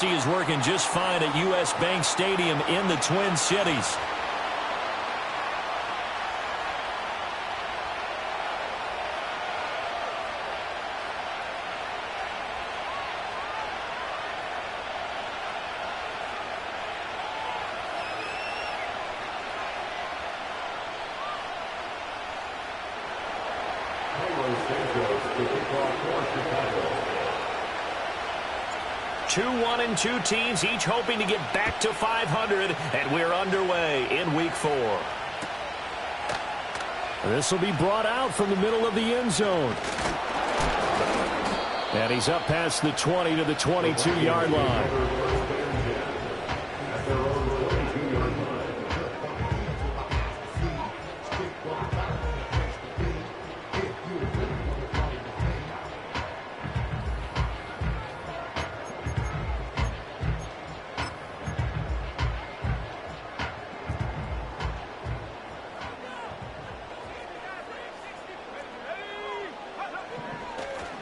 He is working just fine at U.S. Bank Stadium in the Twin Cities. Two 1-2 teams, each hoping to get back to 500, and we're underway in Week 4. This will be brought out from the middle of the end zone. And he's up past the 20 to the 22-yard line.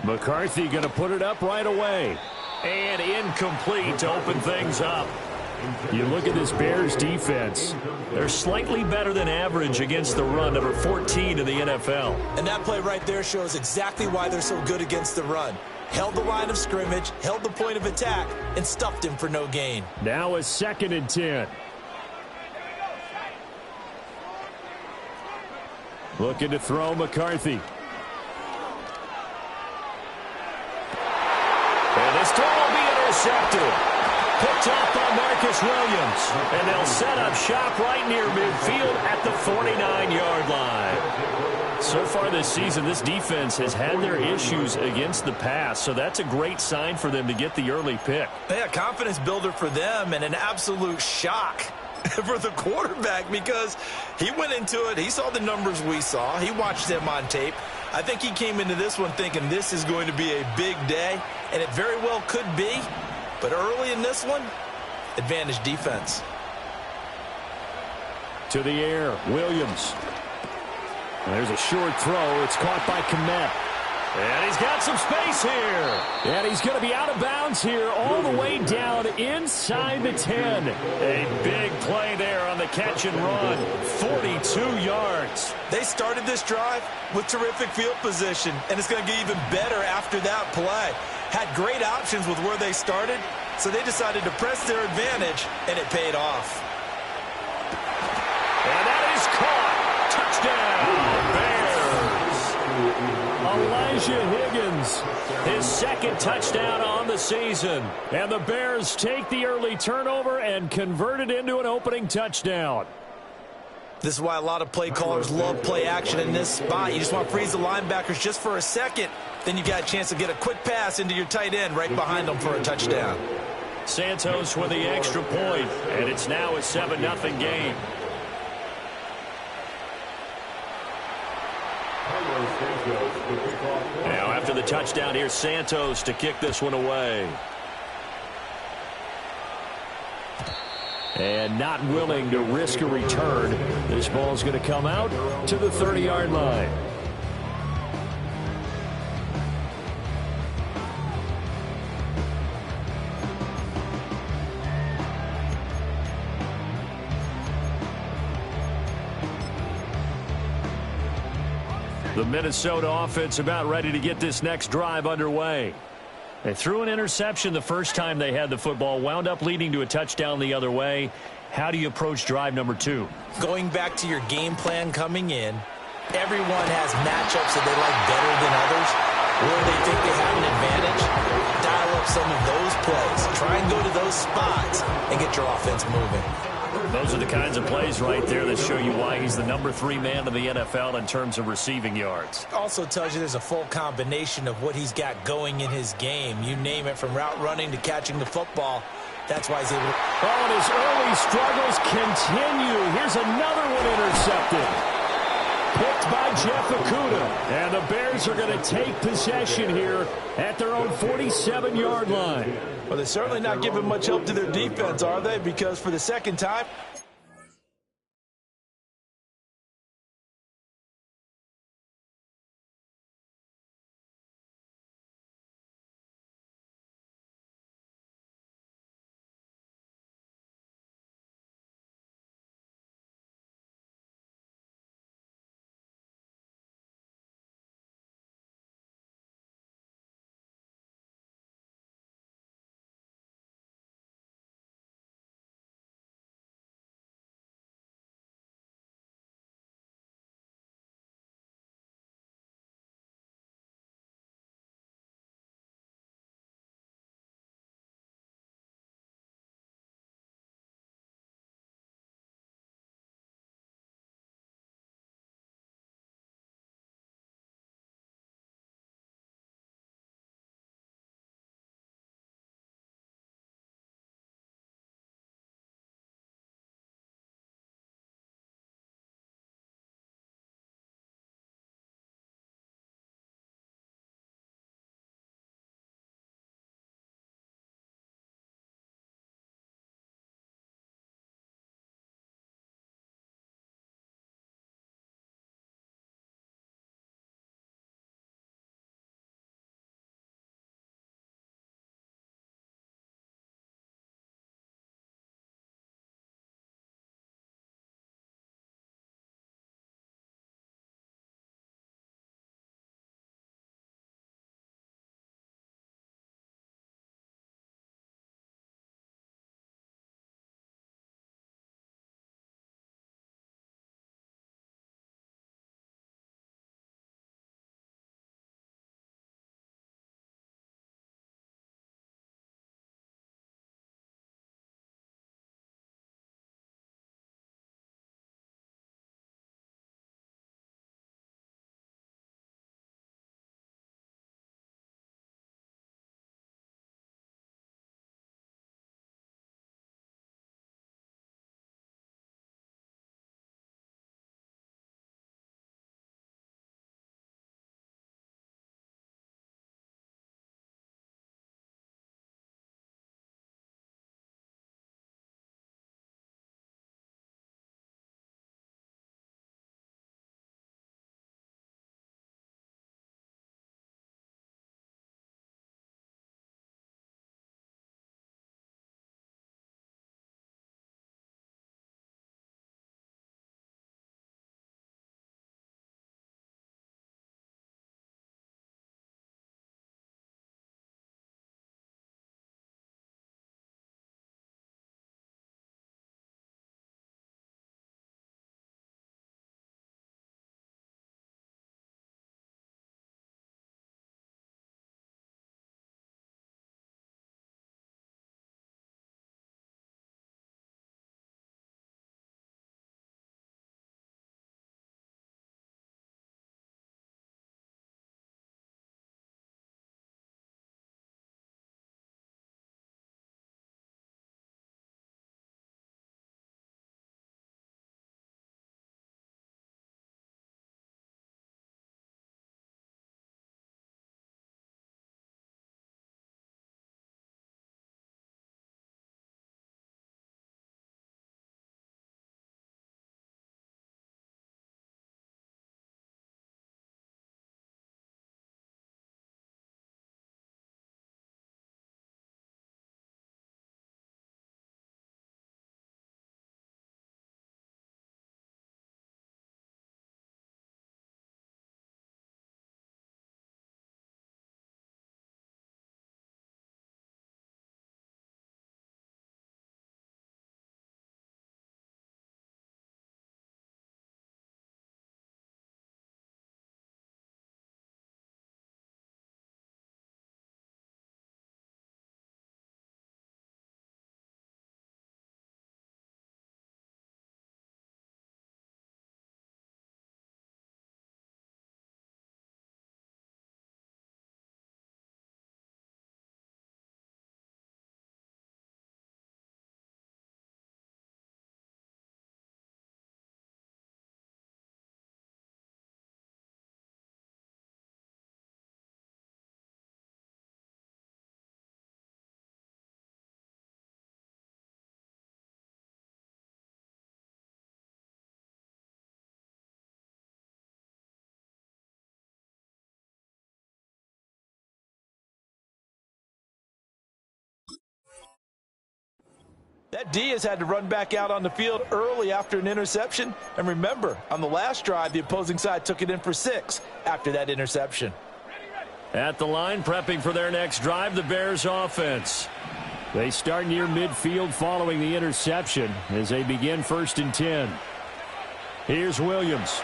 McCarthy going to put it up right away. And incomplete to open things up. You look at this Bears defense. They're slightly better than average against the run, number 14 in the NFL. And that play right there shows exactly why they're so good against the run. Held the line of scrimmage, held the point of attack, and stuffed him for no gain. Now a 2nd and 10. Looking to throw McCarthy. And this throw will be intercepted. Picked off by Marcus Williams. And they'll set up shop right near midfield at the 49-yard line. So far this season, this defense has had their issues against the pass. So that's a great sign for them to get the early pick. Yeah, confidence builder for them and an absolute shock for the quarterback because he went into it. He saw the numbers we saw. He watched them on tape. I think he came into this one thinking this is going to be a big day, and it very well could be. But early in this one, advantage defense. To the air, Williams. And there's a short throw. It's caught by Kmet. And he's got some space here. And he's going to be out of bounds here all the way down inside the 10. A big play there on the catch and run. 42 yards. They started this drive with terrific field position, and it's going to get even better after that play. Had great options with where they started, so they decided to press their advantage, and it paid off. And that is caught. Touchdown, Bears. Elijah Higgins, his 2nd touchdown on the season. And the Bears take the early turnover and convert it into an opening touchdown. This is why a lot of play callers love play action in this spot. You just want to freeze the linebackers just for a second. Then you got a chance to get a quick pass into your tight end right behind them for a touchdown. Santos with the extra point, and it's now a 7-0 game. Now after the touchdown, here's Santos to kick this one away. And not willing to risk a return. This ball's going to come out to the 30-yard line. The Minnesota offense about ready to get this next drive underway. They threw an interception the first time they had the football, wound up leading to a touchdown the other way. How do you approach drive number 2? Going back to your game plan coming in, everyone has matchups that they like better than others, where they think they have an advantage. Dial up some of those plays. Try and go to those spots and get your offense moving. Those are the kinds of plays right there that show you why he's the number 3 man in the NFL in terms of receiving yards. Also tells you there's a full combination of what he's got going in his game. You name it, from route running to catching the football. That's why he's able to... Oh, and his early struggles continue. Here's another one intercepted. Picked by Jeff Okudah. And the Bears are going to take possession here at their own 47-yard line. Well, they're certainly not giving much help to their defense, are they? Because for the second time, That D has had to run back out on the field early after an interception. And remember, on the last drive, the opposing side took it in for 6 after that interception. At the line, prepping for their next drive, the Bears offense. They start near midfield following the interception as they begin 1st and 10. Here's Williams.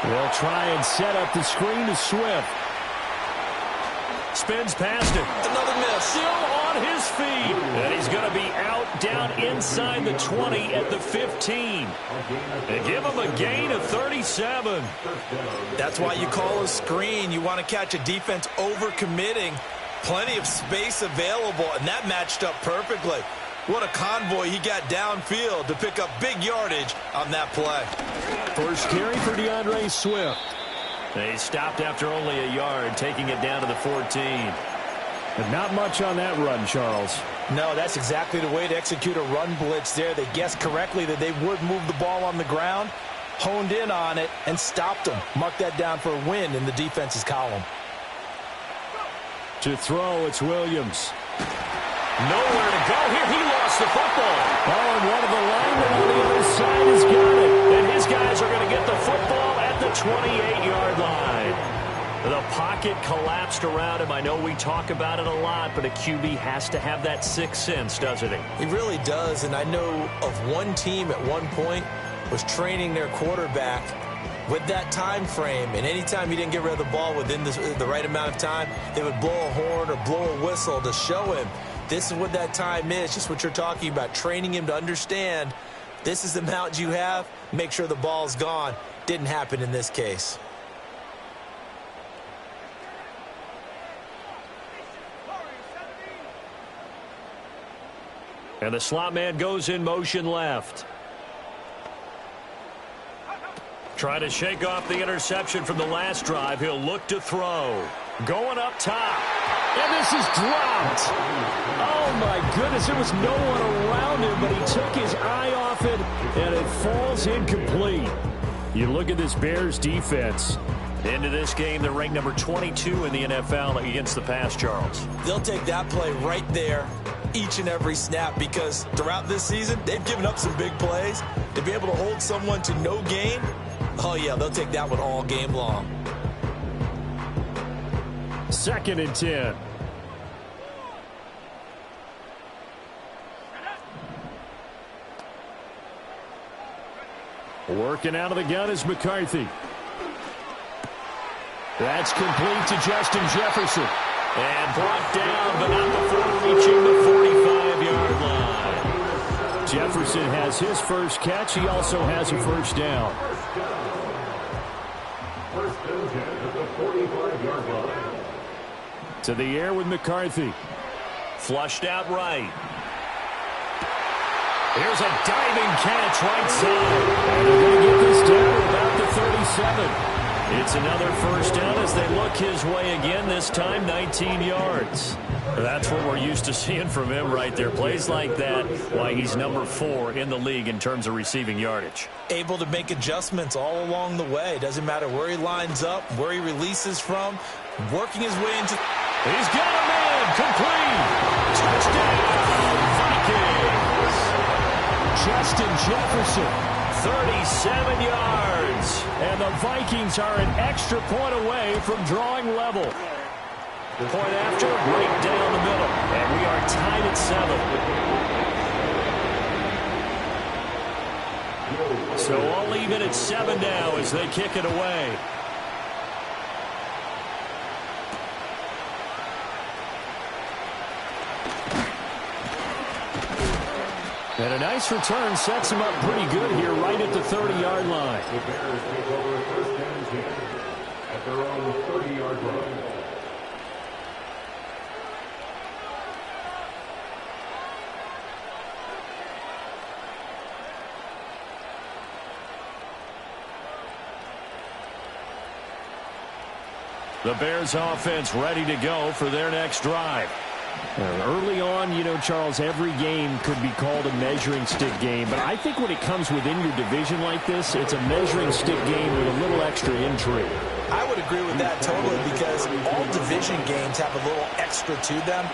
They'll try and set up the screen to Swift. Spins past it. Another miss. Still on his feet. And he's going to be out down inside the 20 at the 15. And give him a gain of 37. That's why you call a screen. You want to catch a defense over-committing. Plenty of space available, and that matched up perfectly. What a convoy he got downfield to pick up big yardage on that play. First carry for DeAndre Swift. They stopped after only a yard, taking it down to the 14. But not much on that run, Charles. No, that's exactly the way to execute a run blitz there. They guessed correctly that they would move the ball on the ground, honed in on it, and stopped them. Mark that down for a win in the defense's column. To throw, it's Williams. Nowhere to go here. He lost the football. Oh, and one of the linemen on the other side has got it. And his guys are going to get the football at the 28-yard line. The pocket collapsed around him. I know we talk about it a lot, but a QB has to have that sixth sense, doesn't he? He really does, and I know of one team at one point was training their quarterback with that time frame, and anytime he didn't get rid of the ball within the right amount of time, they would blow a horn or blow a whistle to show him this is what that time is, just what you're talking about, training him to understand this is the amount you have, make sure the ball's gone. Didn't happen in this case. And the slot man goes in motion left. Trying to shake off the interception from the last drive. He'll look to throw. Going up top. And this is dropped. Oh, my goodness. There was no one around him, but he took his eye off it, and it falls incomplete. You look at this Bears defense. Into this game, they're ranked number 22 in the NFL against the pass, Charles. They'll take that play right there each and every snap because throughout this season, they've given up some big plays. To be able to hold someone to no gain, oh, yeah, they'll take that one all game long. 2nd and 10. Working out of the gun is McCarthy. That's complete to Justin Jefferson. And brought down, but not before reaching the 45-yard line. Jefferson has his first catch. He also has a first down. To the air with McCarthy. Flushed out right. Here's a diving catch right side. And they're going to get this down about the 37. It's another first down as they look his way again, this time 19 yards. That's what we're used to seeing from him right there. Plays like that, why he's number 4 in the league in terms of receiving yardage. Able to make adjustments all along the way. Doesn't matter where he lines up, where he releases from, working his way into... He's got a man, complete. Touchdown, Vikings. Justin Jefferson, 37 yards. And the Vikings are an extra point away from drawing level. Point after, right down the middle. And we are tied at 7. So all even at 7 now as they kick it away. And a nice return sets him up pretty good here right at the 30-yard line. The Bears take over first and 10 at their own 30-yard line. The Bears offense ready to go for their next drive. Early on, you know, Charles, every game could be called a measuring stick game. But I think when it comes within your division like this, it's a measuring stick game with a little extra intrigue. I would agree with that totally because all division games have a little extra to them.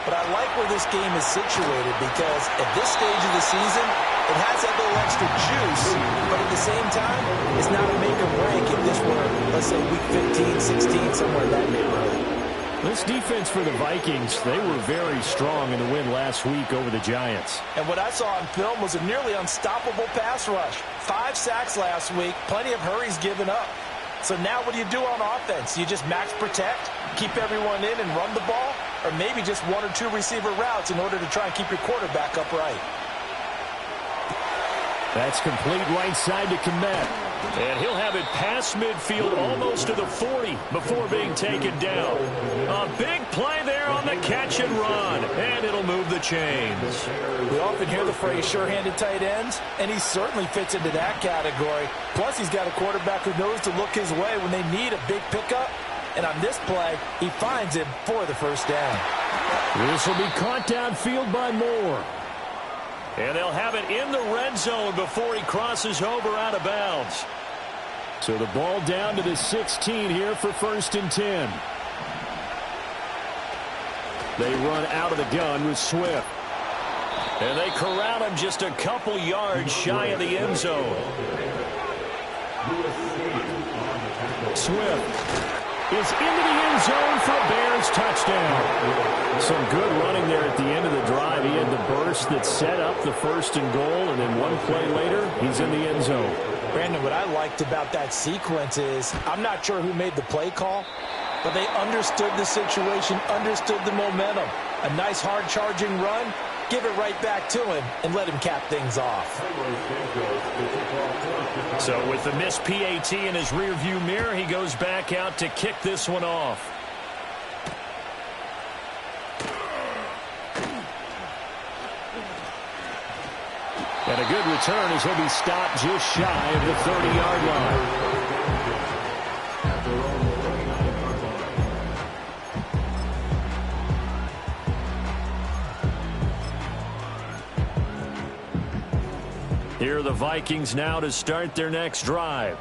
But I like where this game is situated because at this stage of the season, it has that little extra juice, but at the same time, it's not a make or break if this were, let's say, week 15, 16, somewhere in that neighborhood. This defense for the Vikings, they were very strong in the win last week over the Giants. And what I saw on film was a nearly unstoppable pass rush. 5 sacks last week, plenty of hurries given up. So now what do you do on offense? You just max protect, keep everyone in and run the ball, or maybe just 1 or 2 receiver routes in order to try and keep your quarterback upright. That's complete right side to Komet. And he'll have it past midfield almost to the 40 before being taken down. A big play there on the catch and run. And it'll move the chains. We often hear the phrase sure-handed tight ends, and he certainly fits into that category. Plus, he's got a quarterback who knows to look his way when they need a big pickup. And on this play, he finds him for the first down. This will be caught downfield by Moore. And they'll have it in the red zone before he crosses over out of bounds. So the ball down to the 16 here for 1st and 10. They run out of the gun with Swift. And they corral him just a couple yards shy of the end zone. Swift is into the end zone for a Bears touchdown. Some good running there at the end of the drive. He had the burst that set up the 1st and goal, and then one play later, he's in the end zone. Brandon, what I liked about that sequence is I'm not sure who made the play call, but they understood the situation, understood the momentum. A nice hard-charging run, give it right back to him, and let him cap things off. So with the missed PAT in his rearview mirror, he goes back out to kick this one off. And a good return as he'll be stopped just shy of the 30-yard line. Here are the Vikings now to start their next drive.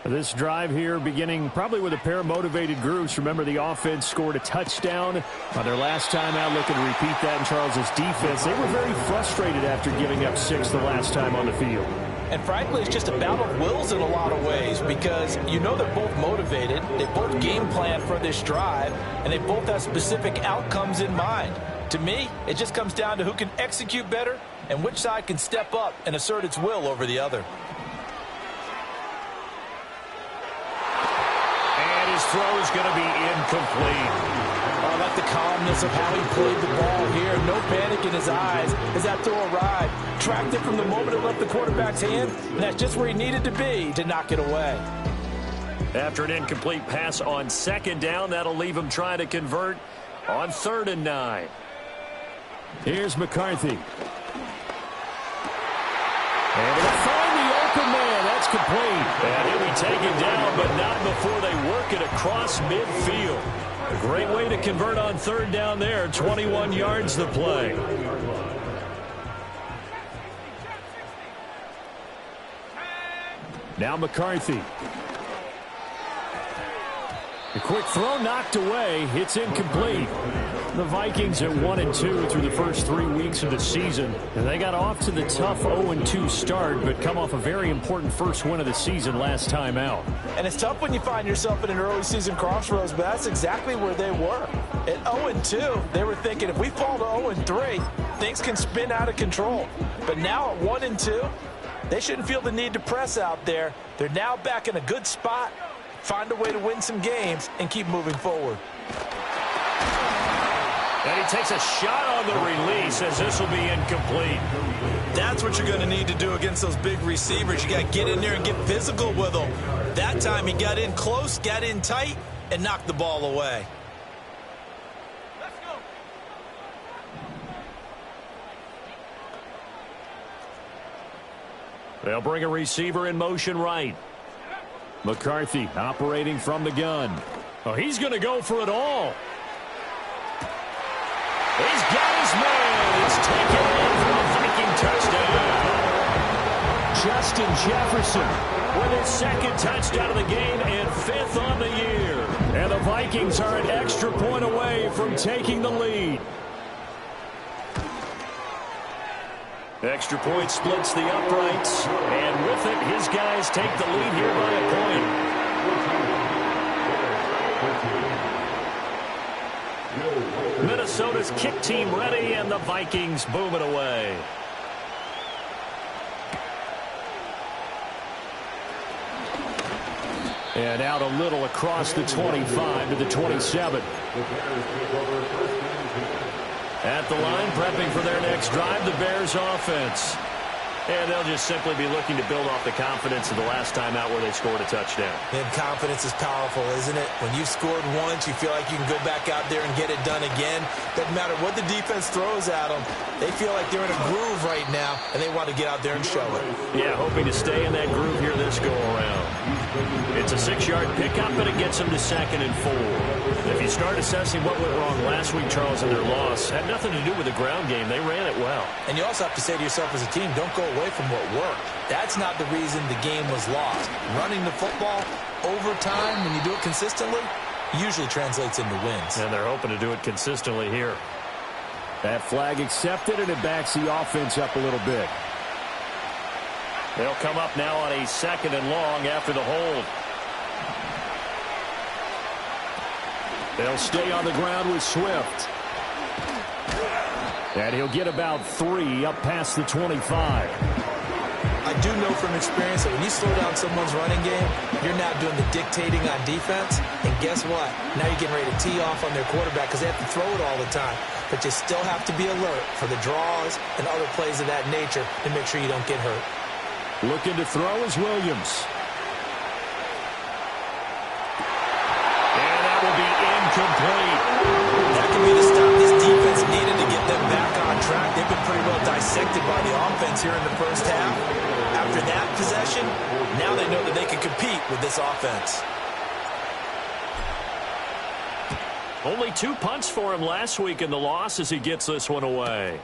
This drive here beginning probably with a pair of motivated groups. Remember, the offense scored a touchdown on their last time out, looking to repeat that in Charles's defense. They were very frustrated after giving up 6 the last time on the field. And frankly, it's just a battle of wills in a lot of ways because you know they're both motivated, they both game plan for this drive, and they both have specific outcomes in mind. To me, it just comes down to who can execute better and which side can step up and assert its will over the other. And his throw is going to be incomplete. I like the calmness of how he played the ball here. No panic in his eyes as that throw arrived. Tracked it from the moment it left the quarterback's hand, and that's just where he needed to be to knock it away. After an incomplete pass on 2nd down, that'll leave him trying to convert on 3rd and 9. Here's McCarthy. And they'll find the open man. That's complete. And he'll be taken down, but not before they work it across midfield. A great way to convert on 3rd down there. 21 yards the play. Now McCarthy. A quick throw knocked away. It's incomplete. The Vikings at 1-2 through the first 3 weeks of the season. And they got off to the tough 0-2 start, but come off a very important first win of the season last time out. And it's tough when you find yourself in an early season crossroads, but that's exactly where they were. At 0-2, they were thinking if we fall to 0-3, things can spin out of control. But now at 1-2, they shouldn't feel the need to press out there. They're now back in a good spot. Find a way to win some games and keep moving forward. And he takes a shot on the release as this will be incomplete. That's what you're going to need to do against those big receivers. You got to get in there and get physical with them. That time he got in close, got in tight, and knocked the ball away. Let's go. They'll bring a receiver in motion right. McCarthy operating from the gun. Oh, he's going to go for it all. He's got his man. It's taken in for a Viking touchdown. Justin Jefferson with his 2nd touchdown of the game and 5th on the year. And the Vikings are an extra point away from taking the lead. Extra point splits the uprights, and with it, his guys take the lead here by a point. Minnesota's kick team ready, and the Vikings boom it away. And out a little across the 25 to the 27. At the line, prepping for their next drive, the Bears offense. And they'll just simply be looking to build off the confidence of the last time out where they scored a touchdown. And confidence is powerful, isn't it? When you've scored once, you feel like you can go back out there and get it done again. Doesn't matter what the defense throws at them. They feel like they're in a groove right now, and they want to get out there and show it. Yeah, hoping to stay in that groove here this go-around. It's a 6-yard pickup, but it gets them to 2nd and 4. If you start assessing what went wrong last week, Charles, in their loss, had nothing to do with the ground game. They ran it well. And you also have to say to yourself as a team, don't go away from what worked. That's not the reason the game was lost. Running the football over time, when you do it consistently, usually translates into wins. And they're hoping to do it consistently here. That flag accepted, and it backs the offense up a little bit. They'll come up now on a 2nd and long after the hold. They'll stay on the ground with Swift. And he'll get about 3 up past the 25. I do know from experience that when you slow down someone's running game, you're now doing the dictating on defense. And guess what? Now you're getting ready to tee off on their quarterback because they have to throw it all the time. But you still have to be alert for the draws and other plays of that nature to make sure you don't get hurt. Looking to throw is Williams. And that will be incomplete. That could be the stop this defense needed to get them back on track. They've been pretty well dissected by the offense here in the first half. After that possession, now they know that they can compete with this offense. Only 2 punts for him last week in the loss as he gets this one away.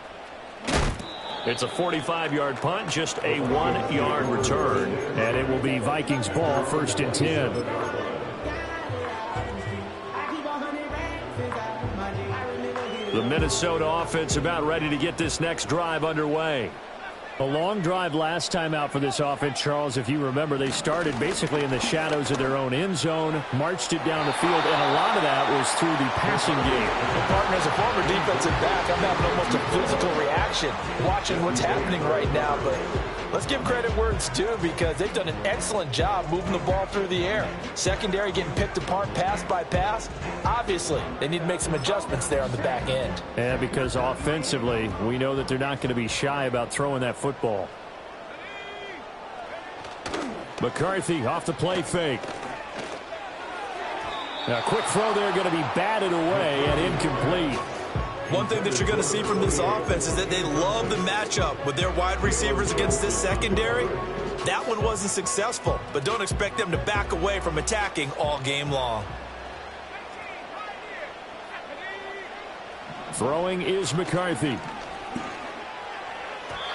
It's a 45-yard punt, just a 1-yard return. And it will be Vikings ball, 1st and 10. The Minnesota offense about ready to get this next drive underway. A long drive last time out for this offense, Charles. If you remember, they started basically in the shadows of their own end zone, marched it down the field, and a lot of that was through the passing game. Well, partner, as a former defensive back, I'm having almost a physical reaction watching what's happening right now. But let's give credit where it's due because they've done an excellent job moving the ball through the air. Secondary getting picked apart pass by pass. Obviously, they need to make some adjustments there on the back end. And because offensively, we know that they're not going to be shy about throwing that football. McCarthy off the play fake. Now, quick throw there, going to be batted away and incomplete. One thing that you're going to see from this offense is that they love the matchup with their wide receivers against this secondary. That one wasn't successful, but don't expect them to back away from attacking all game long. Throwing is McCarthy.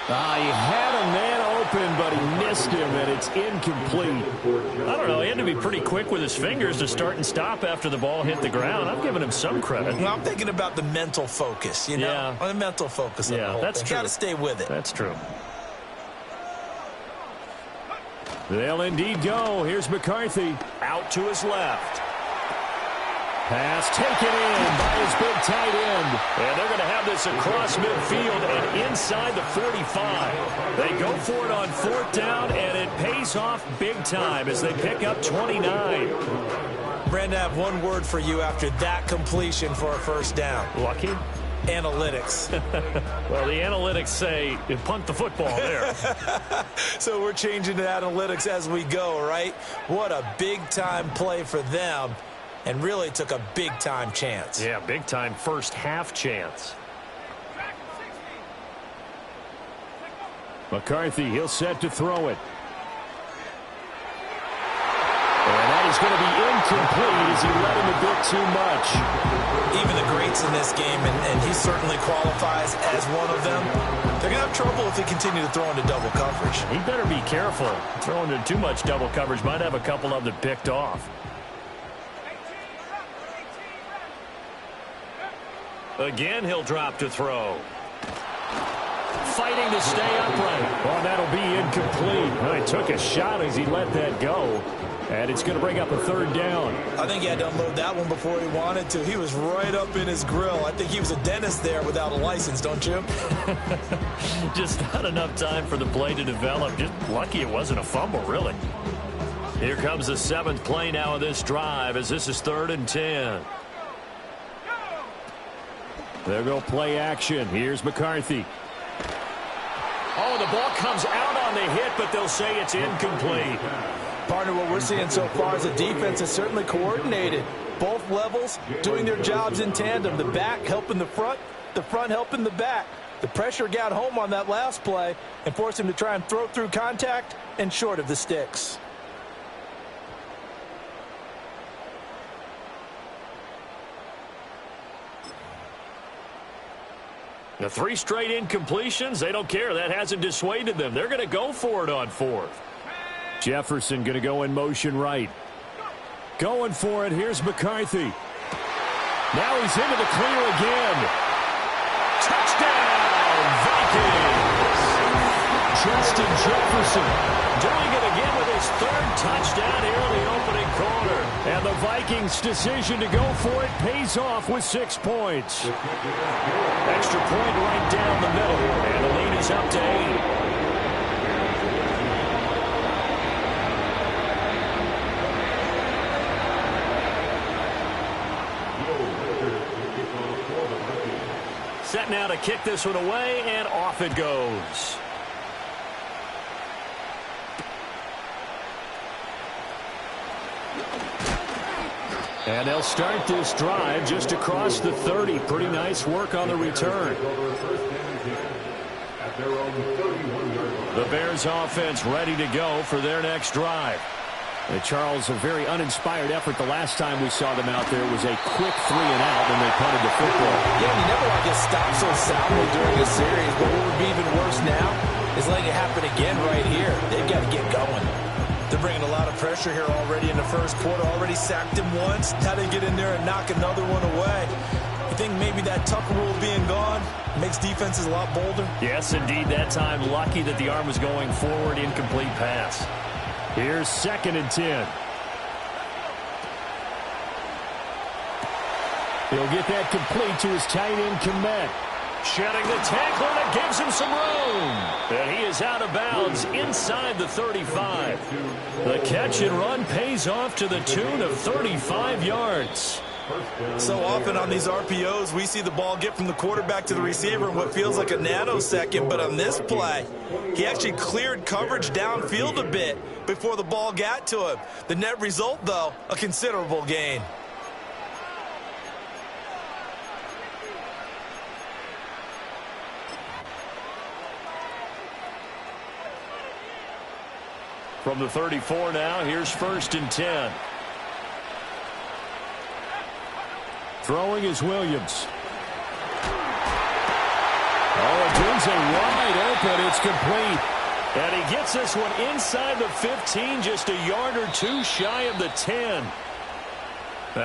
He had a man open, but he missed him, and it's incomplete. I don't know. He had to be pretty quick with his fingers to start and stop after the ball hit the ground. I'm giving him some credit. Well, I'm thinking about the mental focus, you know? Yeah. On the mental focus of the whole that's thing. true. Got to stay with it. That's true. They'll indeed go. Here's McCarthy out to his left. Pass taken in by his big tight end. And they're going to have this across midfield and inside the 45. They go for it on 4th down, and it pays off big time as they pick up 29. Brandon, I have one word for you after that completion for a 1st down. Lucky? Analytics. Well, the analytics say you punt the football there. So we're changing to analytics as we go, right? What a big-time play for them. And really took a big-time chance. Yeah, big-time first half chance. McCarthy, he'll set to throw it. And that is going to be incomplete as he let him a bit too much. Even the greats in this game, and he certainly qualifies as one of them, they're going to have trouble if they continue to throw into double coverage. He better be careful. Throwing into too much double coverage might have a couple of them picked off. Again, he'll drop to throw. fighting to stay upright. Well, that'll be incomplete. Well, he took a shot as he let that go. And it's going to bring up a third down. I think he had to unload that one before he wanted to. He was right up in his grill. I think he was a dentist there without a license, don't you? Just not enough time for the play to develop. Just lucky it wasn't a fumble, really. Here comes the 7th play now of this drive as this is 3rd and 10. There go play action. Here's McCarthy. Oh, the ball comes out on the hit, but they'll say it's incomplete. Partner, what we're seeing so far is the defense is certainly coordinated. Both levels doing their jobs in tandem. The back helping the front helping the back. The pressure got home on that last play and forced him to try and throw through contact and short of the sticks. The 3 straight incompletions, they don't care. That hasn't dissuaded them. They're going to go for it on 4th. Jefferson going to go in motion right. Going for it. Here's McCarthy. Now he's into the clear again. Touchdown, Vikings! Justin Jefferson doing it again with his 3rd touchdown here in the opening quarter. And the Vikings' decision to go for it pays off with 6 points. Extra point right down the middle. And the lead is up to 8. Set now to kick this one away, and off it goes. And they'll start this drive just across the 30. Pretty nice work on the return. The Bears offense ready to go for their next drive. Charles, a very uninspired effort. The last time we saw them out there was a quick 3 and out when they punted the football. Yeah, you never want to get stopped so soundly during a series, but what would be even worse now is letting it happen again right here. They've got to get going. They're bringing a lot of pressure here already in the first quarter. Already sacked him once. Now they get in there and knock another one away. I think maybe that Tucker rule being gone makes defenses a lot bolder. Yes, indeed. That time, lucky that the arm was going forward. Incomplete pass. Here's 2nd and 10. He'll get that complete to his tight end, Kmet. Shedding the tackle, and it gives him some room. And he is out of bounds inside the 35. The catch and run pays off to the tune of 35 yards. So often on these RPOs, we see the ball get from the quarterback to the receiver in what feels like a nanosecond. But on this play, he actually cleared coverage downfield a bit before the ball got to him. The net result, though, a considerable gain. From the 34 now, here's 1st and 10. Throwing is Williams. Oh, Dunze wide open. It's complete. And he gets this one inside the 15, just a yard or 2 shy of the 10.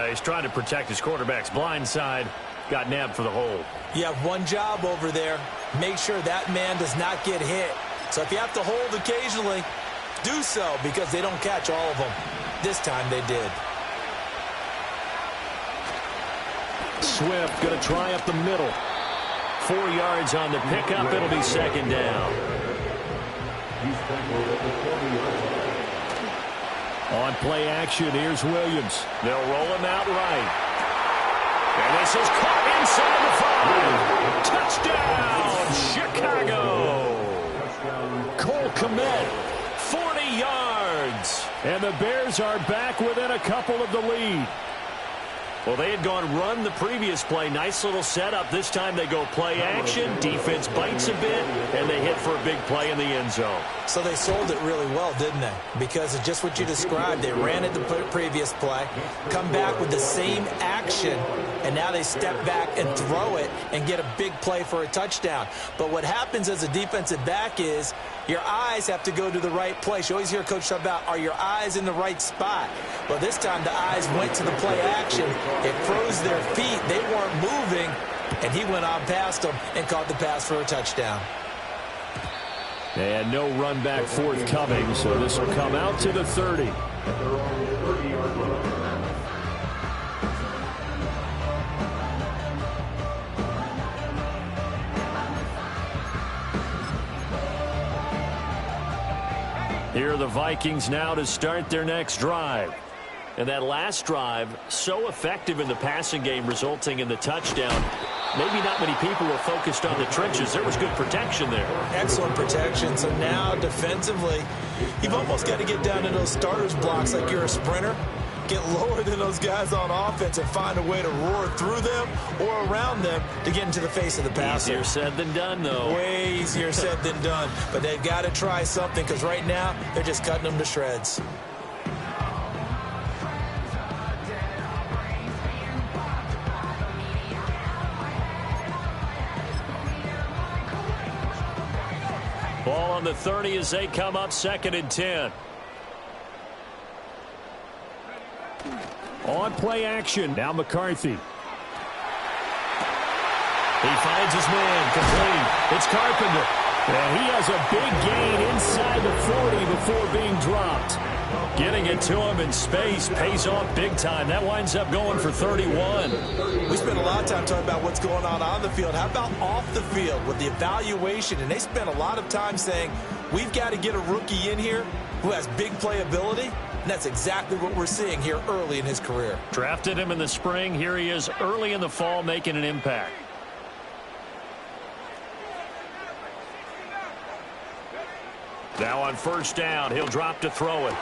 He's trying to protect his quarterback's blind side. Got nabbed for the hold. You have one job over there. Make sure that man does not get hit. So if you have to hold occasionally, do so, because they don't catch all of them. This time they did. Swift going to try up the middle. 4 yards on the pickup. It'll be 2nd down. On play action, here's Williams. They'll roll him out right. And this is caught inside the 5. Touchdown, Chicago. Cole Kmet, 40 yards. And the Bears are back within a couple of the lead. Well, they had gone run the previous play. Nice little setup. This time they go play action. Defense bites a bit, and they hit for a big play in the end zone. So they sold it really well, didn't they? Because of just what you described. They ran it the previous play, come back with the same action, and now they step back and throw it and get a big play for a touchdown. But what happens as a defensive back is your eyes have to go to the right place. You always hear Coach talk about, are your eyes in the right spot? Well, this time the eyes went to the play action. It froze their feet. They weren't moving, and he went on past them and caught the pass for a touchdown. And no run back forthcoming, so this will come out to the 30. Here are the Vikings now to start their next drive. And that last drive, so effective in the passing game, resulting in the touchdown. Maybe not many people were focused on the trenches. There was good protection there. Excellent protection. So now defensively, you've almost got to get down to those starters blocks like you're a sprinter. Get lower than those guys on offense and find a way to roar through them or around them to get into the face of the passer. Easier said than done, though. Way easier said than done. But they've got to try something because right now they're just cutting them to shreds. Ball on the 30 as they come up 2nd and 10. On play action. Now McCarthy. He finds his man. Complete. It's Carpenter. And he has a big gain inside the 40 before being dropped. Getting it to him in space pays off big time. That winds up going for 31. We spent a lot of time talking about what's going on the field. How about off the field with the evaluation? And they spent a lot of time saying, we've got to get a rookie in here who has big playability. And that's exactly what we're seeing here early in his career. Drafted him in the spring. Here he is early in the fall making an impact. Now on 1st down, he'll drop to throw it.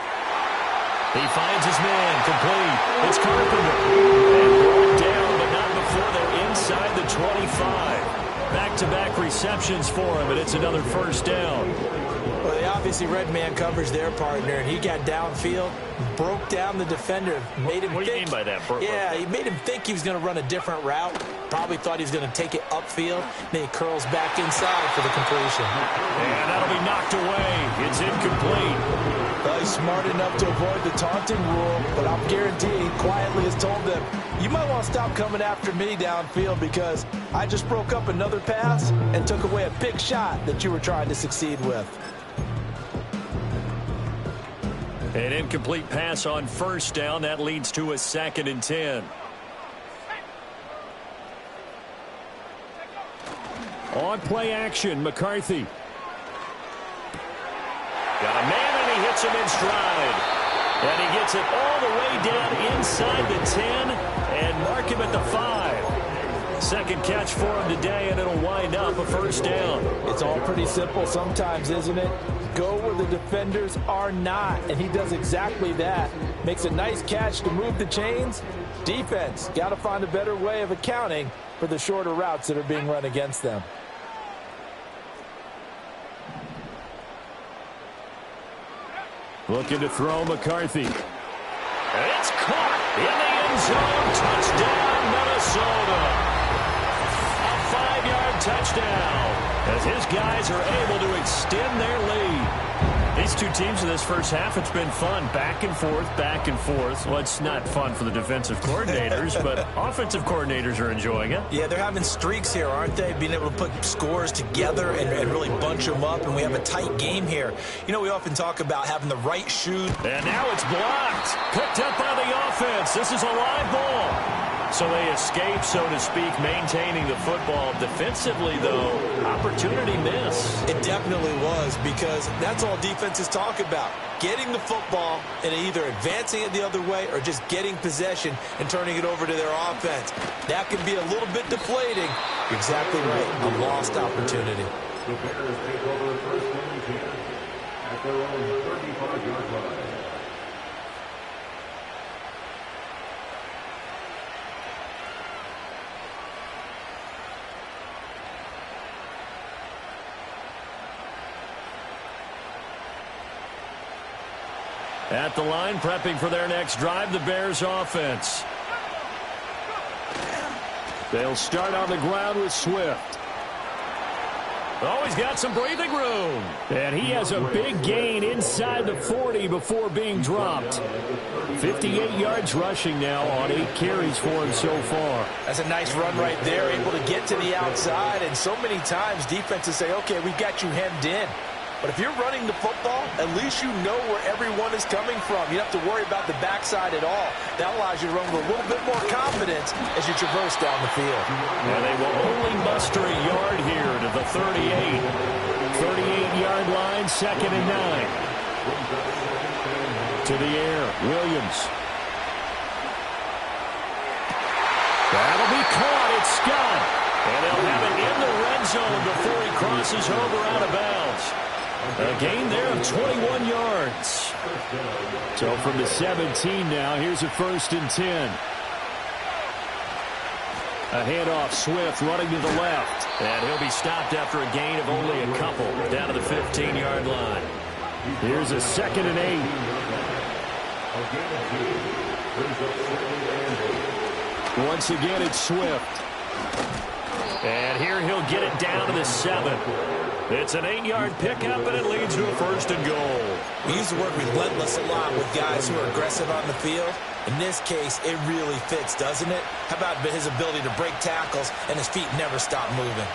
He finds his man. Complete. It's Carpenter. And brought down, but not before they're inside the 25. Back-to-back receptions for him, and it's another 1st down. Well, they obviously read man coverage their partner, and he got downfield, broke down the defender, made him What do you mean by that? Yeah, he made him think he was going to run a different route. Probably thought he was going to take it upfield. Then he curls back inside for the completion. And that'll be knocked away. It's incomplete. Well, he's smart enough to avoid the taunting rule, but I'm guaranteeing quietly has told them, you might want to stop coming after me downfield because I just broke up another pass and took away a big shot that you were trying to succeed with. An incomplete pass on 1st down. That leads to a 2nd and 10. On play action, McCarthy. Got a man, and he hits him in stride. And he gets it all the way down inside the 10 and mark him at the 5. 2nd catch for him today, and it'll wind up a 1st down. It's all pretty simple sometimes, isn't it? Go where the defenders are not, and he does exactly that. Makes a nice catch to move the chains. Defense, got to find a better way of accounting for the shorter routes that are being run against them. Looking to throw McCarthy. It's caught in the end zone. Touchdown, Minnesota. A 5-yard touchdown as his guys are able to extend their lead. These two teams in this first half, it's been fun. Back and forth, back and forth. Well, it's not fun for the defensive coordinators, but offensive coordinators are enjoying it. Yeah, they're having streaks here, aren't they? Being able to put scores together and really bunch them up, and we have a tight game here. You know, we often talk about having the right shoe. And now it's blocked. Picked up by the offense. This is a live ball. So they escape, so to speak, maintaining the football. Defensively, though, opportunity miss. It definitely was, because that's all defenses talk about. Getting the football and either advancing it the other way or just getting possession and turning it over to their offense. That can be a little bit deflating. You're exactly right. A lost opportunity. The Bears take over 1st and 10 at their own 35-yard line. At the line, prepping for their next drive, the Bears offense. They'll start on the ground with Swift. Oh, he's got some breathing room. And he has a big gain inside the 40 before being dropped. 58 yards rushing now on 8 carries for him so far. That's a nice run right there, able to get to the outside. And so many times defenses say, okay, we've got you hemmed in. But if you're running the football, at least you know where everyone is coming from. You don't have to worry about the backside at all. That allows you to run with a little bit more confidence as you traverse down the field. And they will only muster a yard here to the 38. 38-yard line, 2nd and 9. To the air, Williams. That'll be caught. It's Scott. And they'll have it in the red zone before he crosses over out of bounds. A gain there of 21 yards. So from the 17 now, here's a 1st and 10. A handoff, Swift running to the left. And he'll be stopped after a gain of only a couple down to the 15-yard line. Here's a 2nd and 8. Once again, it's Swift. And here he'll get it down to the 7. It's an 8-yard pickup, and it leads to a 1st and goal. We use the word relentless a lot with guys who are aggressive on the field. In this case, it really fits, doesn't it? How about his ability to break tackles and his feet never stop moving?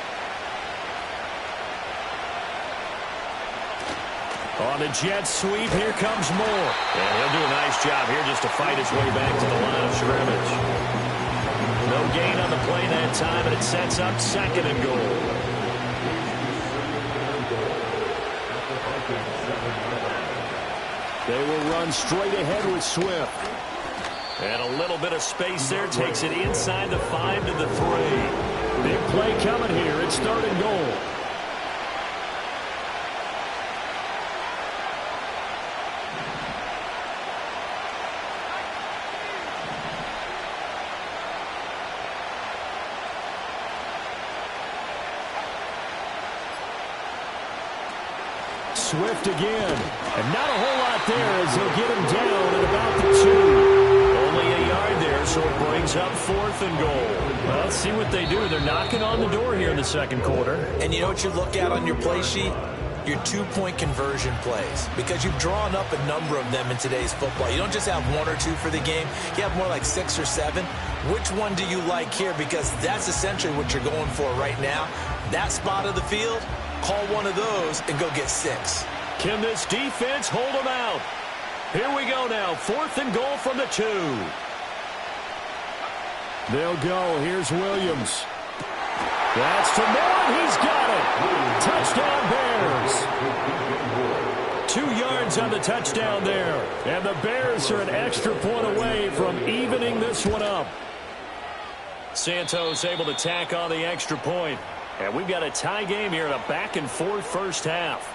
On the jet sweep, here comes Moore. And he'll do a nice job here just to fight his way back to the line of scrimmage. No gain on the play that time, and it sets up 2nd and goal. They will run straight ahead with Swift. And a little bit of space there takes it inside the 5 to the 3. Big play coming here. It's 3rd and goal. Swift again. And not a whole lot there as they'll get him down at about the 2. Only a yard there, so it brings up 4th and goal. Well, let's see what they do. They're knocking on the door here in the 2nd quarter. And you know what you look at on your play sheet? Your 2-point conversion plays. Because you've drawn up a number of them in today's football. You don't just have 1 or 2 for the game. You have more like 6 or 7. Which one do you like here? Because that's essentially what you're going for right now. That spot of the field, call one of those and go get 6. Can this defense hold them out? Here we go now. 4th and goal from the 2. They'll go. Here's Williams. That's to Moore. He's got it. Touchdown Bears. 2 yards on the touchdown there. And the Bears are an extra point away from evening this one up. Santos able to tack on the extra point. And we've got a tie game here in a back-and-forth first half.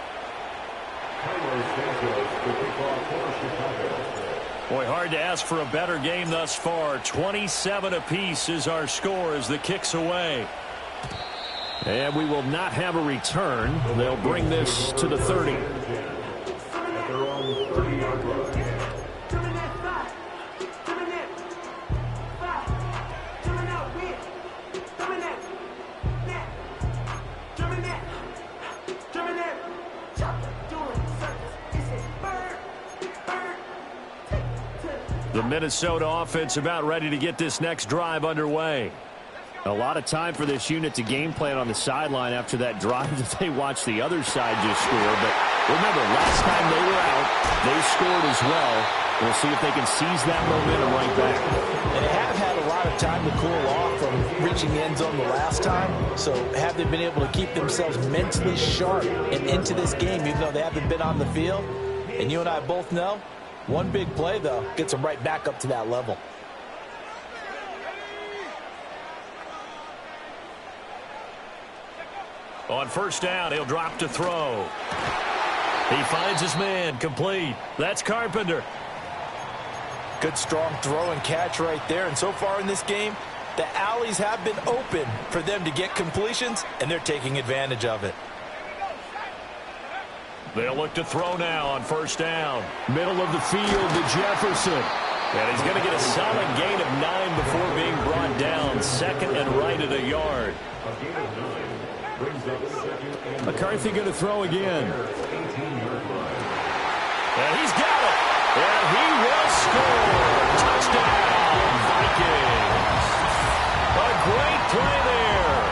Boy, hard to ask for a better game thus far. 27 apiece is our score as the kick's away. And we will not have a return. They'll bring this to the 30. The Minnesota offense about ready to get this next drive underway. A lot of time for this unit to game plan on the sideline after that drive that they watched the other side just score. But remember, last time they were out, they scored as well. We'll see if they can seize that momentum right back. And they have had a lot of time to cool off from reaching the end zone the last time. So have they been able to keep themselves mentally sharp and into this game, even though they haven't been on the field? And you and I both know, one big play, though, gets them right back up to that level. On first down, he'll drop to throw. He finds his man, complete. That's Carpenter. Good, strong throw and catch right there. And so far in this game, the alleys have been open for them to get completions, and they're taking advantage of it. They'll look to throw now on first down. Middle of the field to Jefferson. And he's going to get a solid gain of 9 before being brought down. 2nd and right at a yard. McCarthy going to throw again. And he's got it. And he will score. Touchdown, Vikings. A great play there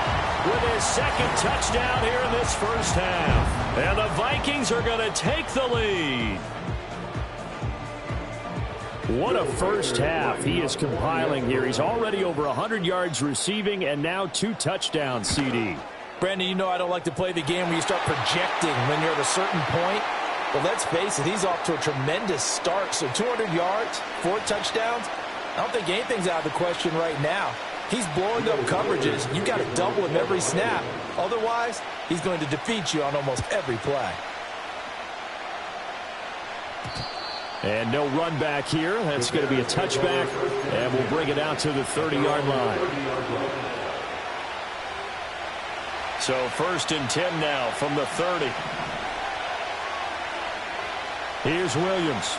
with his second touchdown here in this first half. And the Vikings are going to take the lead. What a first half he is compiling here. He's already over 100 yards receiving and now 2 touchdowns, CD. Brandon, you know I don't like to play the game where you start projecting when you're at a certain point. But let's face it, he's off to a tremendous start. So 200 yards, 4 touchdowns. I don't think anything's out of the question right now. He's blowing up coverages. You've got to double him every snap. Otherwise, he's going to defeat you on almost every play. And no run back here. That's going to be a touchback. And we'll bring it out to the 30-yard line. So 1st and 10 now from the 30. Here's Williams.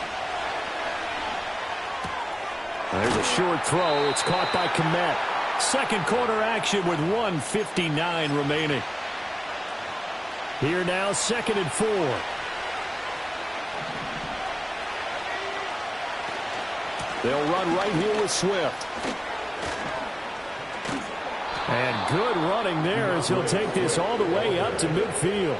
There's a short throw. It's caught by Kmet. Second quarter action with 1:59 remaining. Here now, 2nd and 4. They'll run right here with Swift. And good running there as he'll take this all the way up to midfield.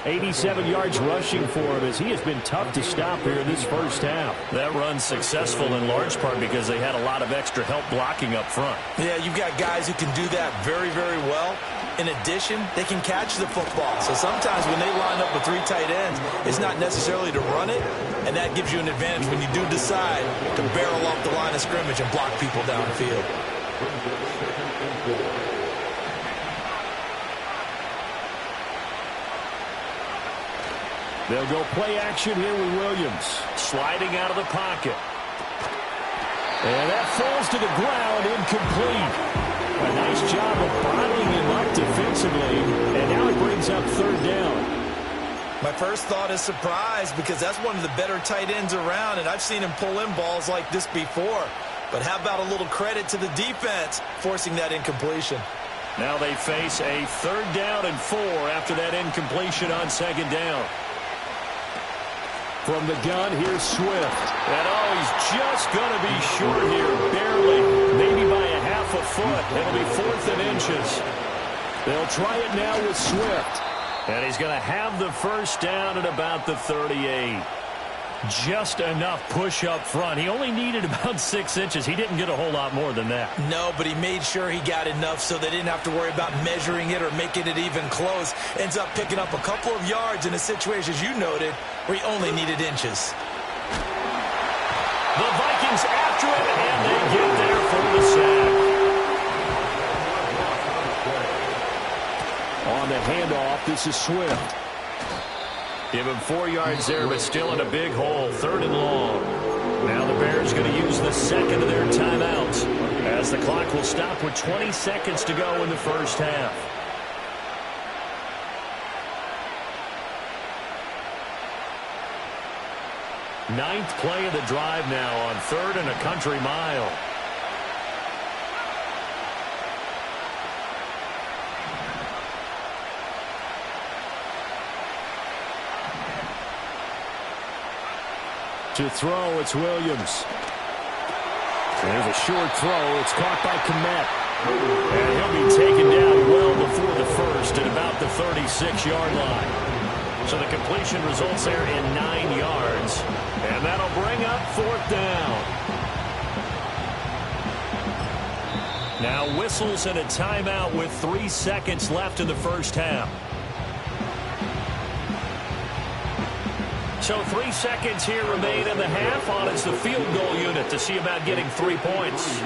87 yards rushing for him as he has been tough to stop here in this first half. That run's successful in large part because they had a lot of extra help blocking up front. Yeah, you've got guys who can do that very, very well. In addition, they can catch the football. So sometimes when they line up with 3 tight ends, it's not necessarily to run it, and that gives you an advantage when you do decide to barrel off the line of scrimmage and block people downfield. They'll go play action here with Williams. Sliding out of the pocket. And that falls to the ground, incomplete. A nice job of bottling him up defensively. And now it brings up 3rd down. My first thought is surprise because that's one of the better tight ends around, and I've seen him pull in balls like this before. But how about a little credit to the defense forcing that incompletion? Now they face a 3rd down and 4 after that incompletion on 2nd down. From the gun, here's Swift. And he's just going to be short here, barely, maybe by a half a foot. It'll be 4th and inches. They'll try it now with Swift. And he's going to have the first down at about the 38. Just enough push up front. He only needed about 6 inches. He didn't get a whole lot more than that. No, but he made sure he got enough so they didn't have to worry about measuring it or making it even close. Ends up picking up a couple of yards in a situation, as you noted, where he only needed inches. The Vikings after it, and they get there for the sack. On the handoff, this is Swift. Give him 4 yards there, but still in a big hole. 3rd and long. Now the Bears going to use the second of their timeouts as the clock will stop with 20 seconds to go in the first half. Ninth play of the drive now on 3rd and a country mile. To throw, it's Williams. There's a short throw. It's caught by Kmet. And he'll be taken down well before the first at about the 36-yard line. So the completion results there in 9 yards. And that'll bring up 4th down. Now whistles and a timeout with 3 seconds left in the first half. So 3 seconds here remain in the half. On is the field goal unit to see about getting 3 points.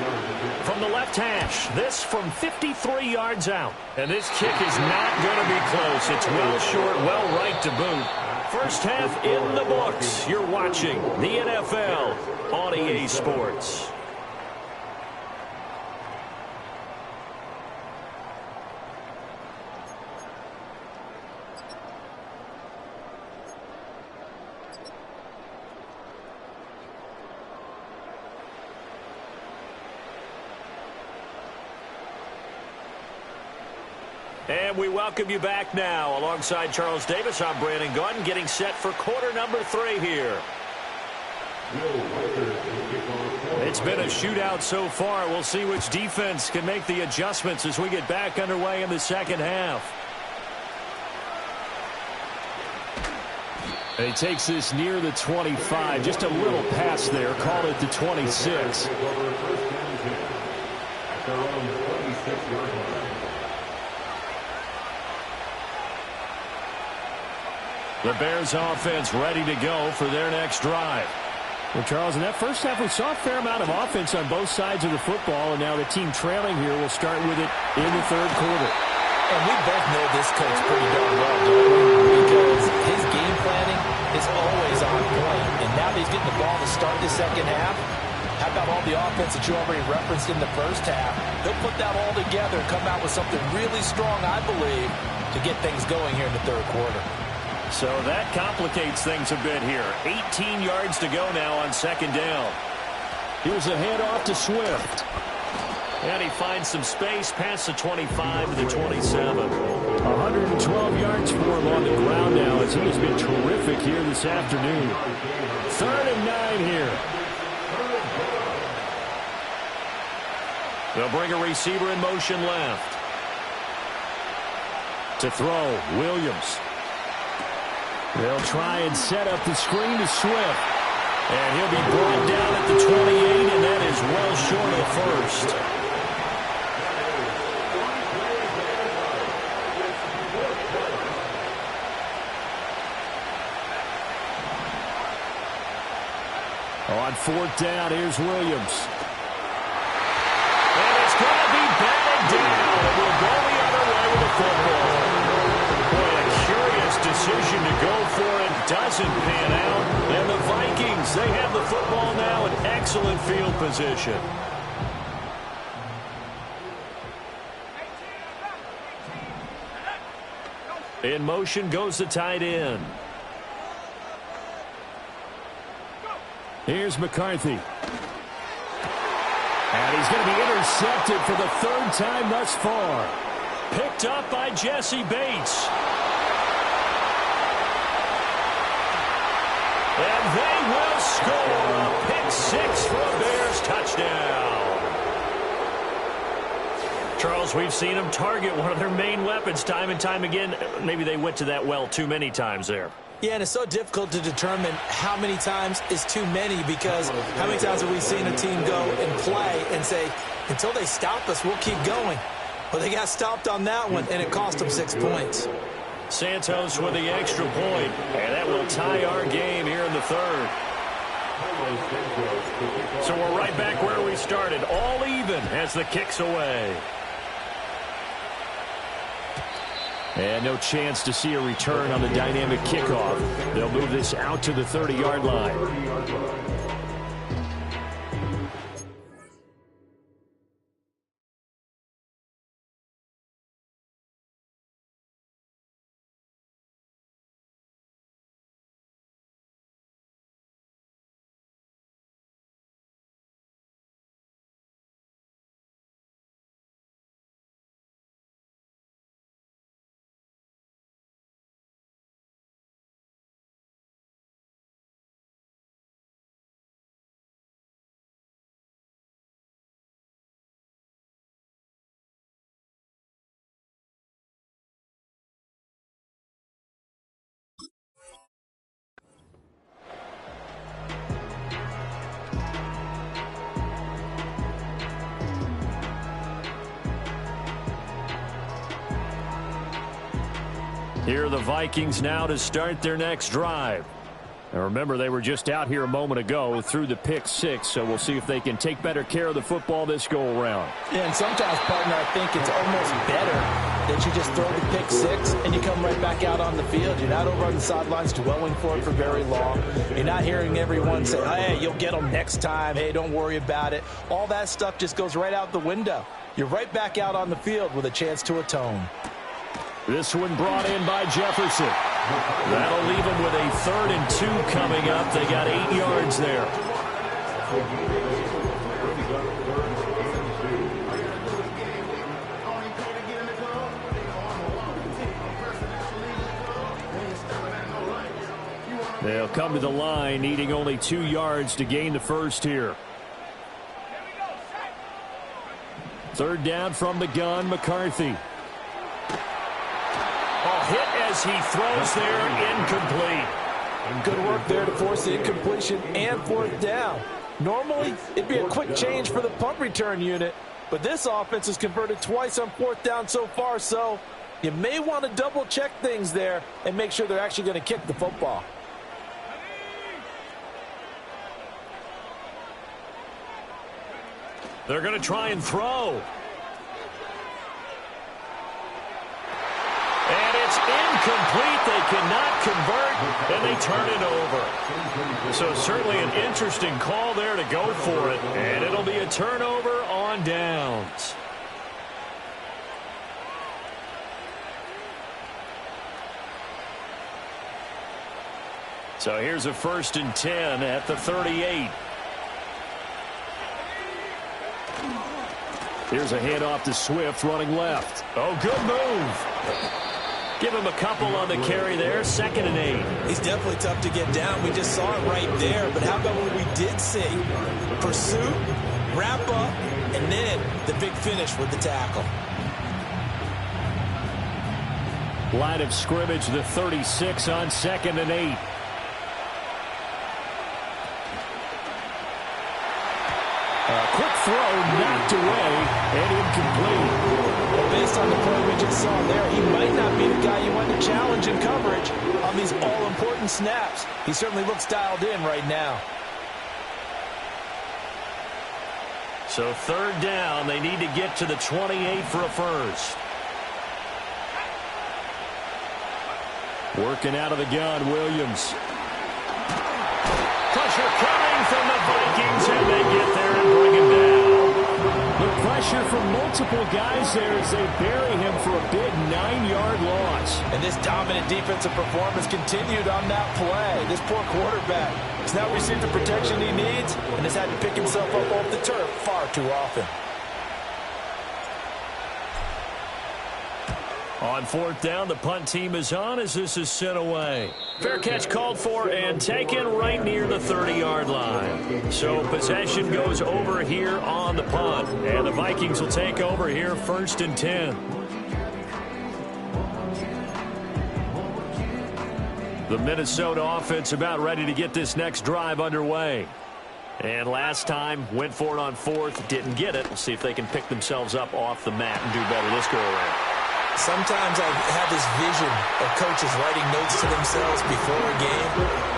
From the left hash, this from 53 yards out. And this kick is not going to be close. It's well short, well right to boot. First half in the books. You're watching the NFL on EA Sports. And we welcome you back now. Alongside Charles Davis, I'm Brandon Gaudin, getting set for quarter number 3 here. It's been a shootout so far. We'll see which defense can make the adjustments as we get back underway in the second half. And he takes this near the 25. Just a little pass there. Call it the 26. The Bears offense ready to go for their next drive. Well, Charles, in that first half, we saw a fair amount of offense on both sides of the football, and now the team trailing here will start with it in the third quarter. And we both know this coach pretty darn well, don't we? Because his game planning is always on point. And now that he's getting the ball to start the second half, how about all the offense that you already referenced in the first half? He'll put that all together and come out with something really strong, I believe, to get things going here in the third quarter. So that complicates things a bit here. 18 yards to go now on second down. Here's a handoff to Swift. And he finds some space past the 25 to the 27. 112 yards for him on the ground now as he has been terrific here this afternoon. 3rd and 9 here. They'll bring a receiver in motion left. To throw, Williams. They'll try and set up the screen to Swift. And he'll be brought down at the 28, and that is well short of first. On 4th down, here's Williams. And it's going to be batted down. It will go the other way with the football. Boy, a curious decision to go for it. Doesn't pan out. And the Vikings, they have the football now in excellent field position. In motion goes the tight end. Here's McCarthy. And he's going to be intercepted for the 3rd time thus far. Picked up by Jesse Bates. And they will score a pick 6 for a Bears touchdown. Charles, we've seen them target one of their main weapons time and time again. Maybe they went to that well too many times there. Yeah, and it's so difficult to determine how many times is too many, because how many times have we seen a team go and play and say, until they stop us, we'll keep going. Well, they got stopped on that one, and it cost them 6 points. Santos with the extra point, and that will tie our game here in the 3rd. So we're right back where we started, all even as the kick's away. And no chance to see a return on the dynamic kickoff. They'll move this out to the 30-yard line. Here are the Vikings now to start their next drive. Now remember, they were just out here a moment ago through the pick 6, so we'll see if they can take better care of the football this go-around. Yeah, and sometimes, partner, I think it's almost better that you just throw the pick 6 and you come right back out on the field. You're not over on the sidelines dwelling for it for very long. You're not hearing everyone say, hey, you'll get them next time. Hey, don't worry about it. All that stuff just goes right out the window. You're right back out on the field with a chance to atone. This one brought in by Jefferson. That'll leave them with a 3rd and 2 coming up. They got 8 yards there. They'll come to the line, needing only 2 yards to gain the first here. Third down from the gun, McCarthy. Oh, hit as he throws there, incomplete. Good work there to force the incompletion and fourth down. Normally, it'd be a quick change for the punt return unit, but this offense has converted twice on fourth down so far, so you may want to double-check things there and make sure they're actually going to kick the football. They're going to try and throw. And it's incomplete. They cannot convert, and they turn it over. So certainly an interesting call there to go for it, and it'll be a turnover on downs. So here's a 1st and 10 at the 38. Here's a handoff to Swift running left. Oh, good move. Give him a couple on the carry there. 2nd and 8. He's definitely tough to get down. We just saw it right there. But how about what we did see? Pursuit, wrap up, and then the big finish with the tackle. Line of scrimmage, the 36 on 2nd and 8. A quick throw knocked away and incomplete. Well, based on the play we just saw there, he might not be the guy you want to challenge in coverage on these all-important snaps. He certainly looks dialed in right now. So 3rd down, they need to get to the 28 for a first. Working out of the gun, Williams. Pressure coming from the Vikings, and they get there and bring him down. The pressure from multiple guys there as they bury him for a big 9-yard loss. And this dominant defensive performance continued on that play. This poor quarterback has now received the protection he needs and has had to pick himself up off the turf far too often. On 4th down, the punt team is on as this is sent away. Fair catch called for and taken right near the 30-yard line. So possession goes over here on the punt. And the Vikings will take over here 1st and 10. The Minnesota offense about ready to get this next drive underway. And last time, went for it on 4th, didn't get it. We'll see if they can pick themselves up off the mat and do better this go-around. Sometimes I have this vision of coaches writing notes to themselves before a game,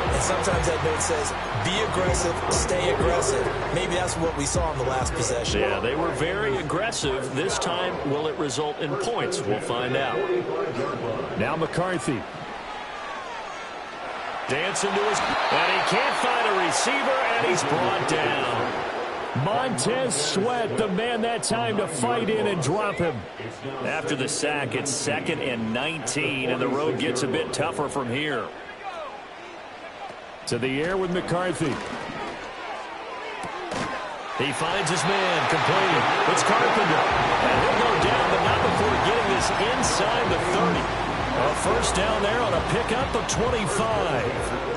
and sometimes that note says, be aggressive, stay aggressive. Maybe that's what we saw in the last possession. Yeah, they were very aggressive. This time, will it result in points? We'll find out. Now McCarthy. Dancing to his... And he can't find a receiver, and he's brought down. Montez Sweat, the man that time to fight in and drop him. After the sack, it's 2nd and 19, and the road gets a bit tougher from here. To the air with McCarthy. He finds his man, complete. It's Carpenter. And he'll go down, but not before getting this inside the 30. A 1st down there on a pickup of 25.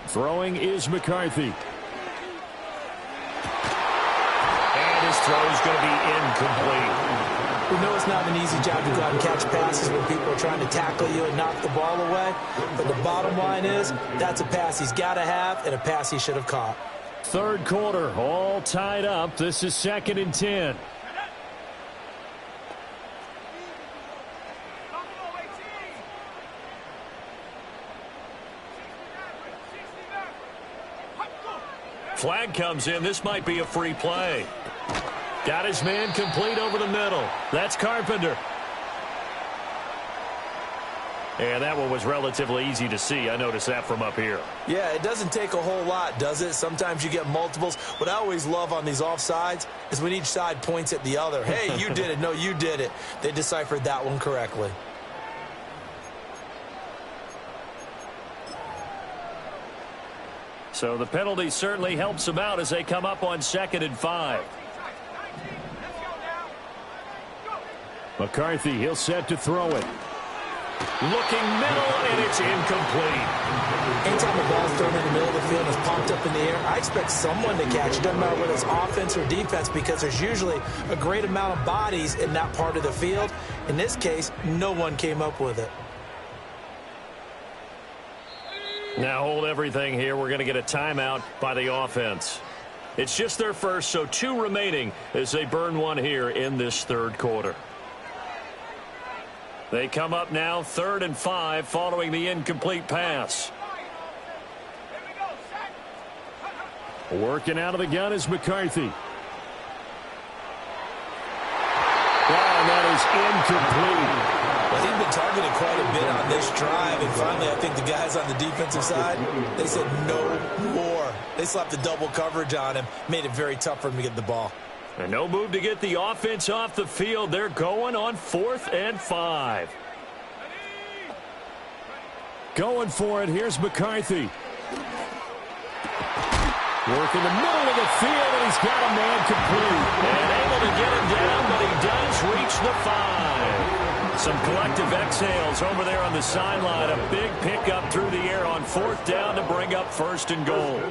Throwing is McCarthy. And his throw is going to be incomplete. We know it's not an easy job to go out and catch passes when people are trying to tackle you and knock the ball away. But the bottom line is, that's a pass he's got to have and a pass he should have caught. 3rd quarter, all tied up. This is 2nd and 10. Flag comes in. This might be a free play. Got his man complete over the middle. That's Carpenter. And that one was relatively easy to see. I noticed that from up here. Yeah, it doesn't take a whole lot, does it? Sometimes you get multiples. What I always love on these offsides is when each side points at the other. Hey, you did it. No, you did it. They deciphered that one correctly. So the penalty certainly helps them out as they come up on 2nd and 5. McCarthy, he'll set to throw it. Looking middle, and it's incomplete. Anytime the ball's thrown in the middle of the field and is pumped up in the air, I expect someone to catch it. Doesn't matter whether it's offense or defense, because there's usually a great amount of bodies in that part of the field. In this case, no one came up with it. Now hold everything here. We're going to get a timeout by the offense. It's just their first, so 2 remaining as they burn one here in this third quarter. They come up now 3rd and 5 following the incomplete pass. Working out of the gun is McCarthy. And that is incomplete. Well, he's been targeted quite a bit on this drive, and finally I think the guys on the defensive side, they said no more. They slapped the double coverage on him, made it very tough for him to get the ball. And no move to get the offense off the field. They're going on 4th and 5. Going for it. Here's McCarthy. Working the middle of the field, and he's got a man complete. And able to get him down, but he does reach the 5. Some collective exhales over there on the sideline. A big pickup through the air on 4th down to bring up 1st and goal.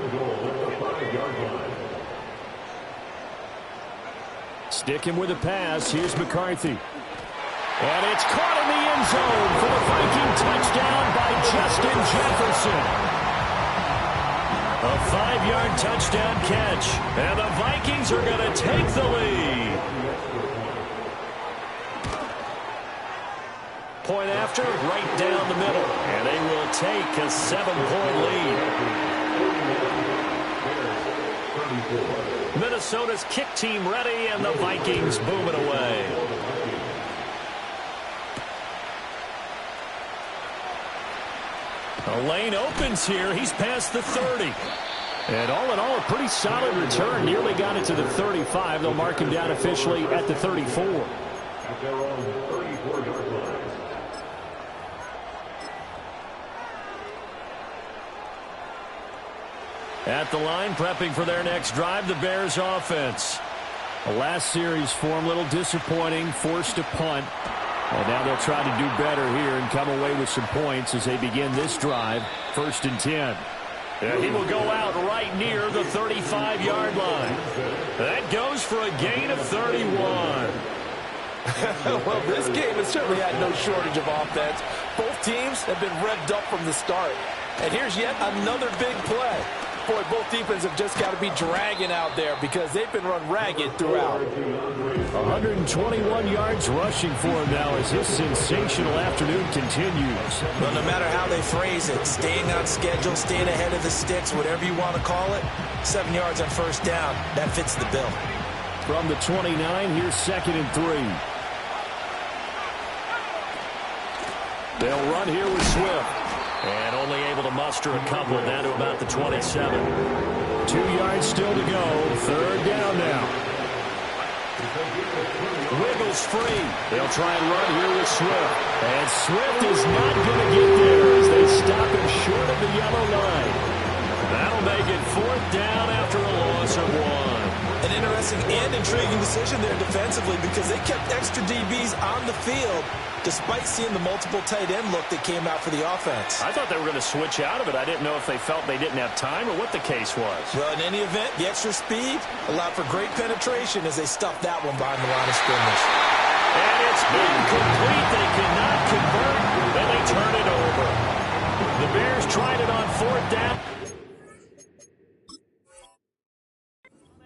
Sticking with the pass. Here's McCarthy. And it's caught in the end zone for the Viking touchdown by Justin Jefferson. A 5-yard touchdown catch. And the Vikings are going to take the lead. Point after, right down the middle. And they will take a 7-point lead. Minnesota's kick team ready, and the Vikings boom it away. A lane opens here. He's past the 30. And all in all, a pretty solid return. Nearly got it to the 35. They'll mark him down officially at the 34. At their own 34-yard line. At the line, prepping for their next drive, the Bears offense. The last series for him, a little disappointing, forced a punt. And now they'll try to do better here and come away with some points as they begin this drive, 1st and 10. And he will go out right near the 35-yard line. That goes for a gain of 31. Well, this game has certainly had no shortage of offense. Both teams have been revved up from the start. And here's yet another big play. Boy, both defenses have just got to be dragging out there because they've been run ragged throughout. 121 yards rushing for him now as his sensational afternoon continues. Well, no matter how they phrase it, staying on schedule, staying ahead of the sticks, whatever you want to call it, 7 yards on 1st down, that fits the bill. From the 29, here's 2nd and 3. They'll run here with Swift. And only able to muster a couple down to about the 27. 2 yards still to go. 3rd down now. Wiggles free. They'll try and run here with Swift. And Swift is not going to get there as they stop him short of the yellow line. That'll make it 4th down after a loss of 1. An interesting and intriguing decision there defensively because they kept extra DBs on the field despite seeing the multiple tight end look that came out for the offense. I thought they were going to switch out of it. I didn't know if they felt they didn't have time or what the case was. Well, in any event, the extra speed allowed for great penetration as they stuffed that one behind the line of scrimmage. And it's incomplete. They cannot convert, and they turn it over. The Bears tried it on 4th down.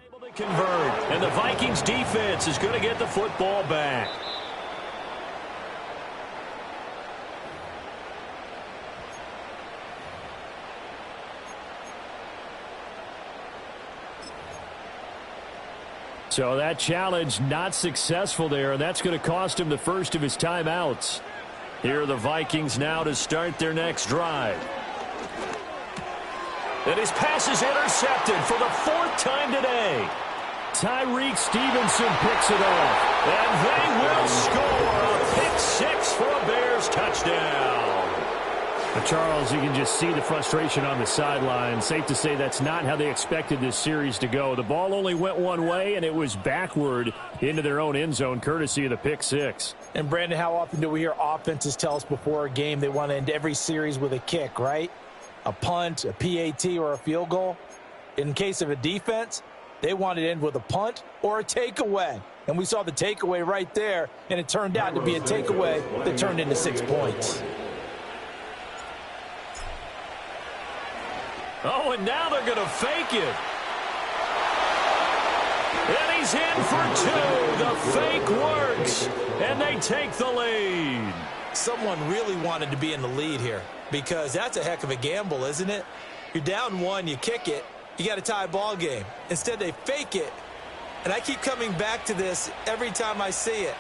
Unable to convert, and the Vikings defense is going to get the football back. So that challenge not successful there, and that's going to cost him the first of his timeouts. Here are the Vikings now to start their next drive. And his pass is intercepted for the 4th time today. Tyreek Stevenson picks it off. And they will score a pick 6 for a Bears touchdown. Charles, you can just see the frustration on the sideline. Safe to say that's not how they expected this series to go. The ball only went one way, and it was backward into their own end zone, courtesy of the pick six. And, Brandon, how often do we hear offenses tell us before a game they want to end every series with a kick, right? A punt, a PAT, or a field goal. In case of a defense, they want to end with a punt or a takeaway. And we saw the takeaway right there, and it turned out to be a takeaway that turned into 6 points. Oh, and now they're going to fake it. And he's in for two. The fake works, and they take the lead. Someone really wanted to be in the lead here because that's a heck of a gamble, isn't it? You're down one, you kick it, you got a tie ball game. Instead, they fake it. And I keep coming back to this every time I see it.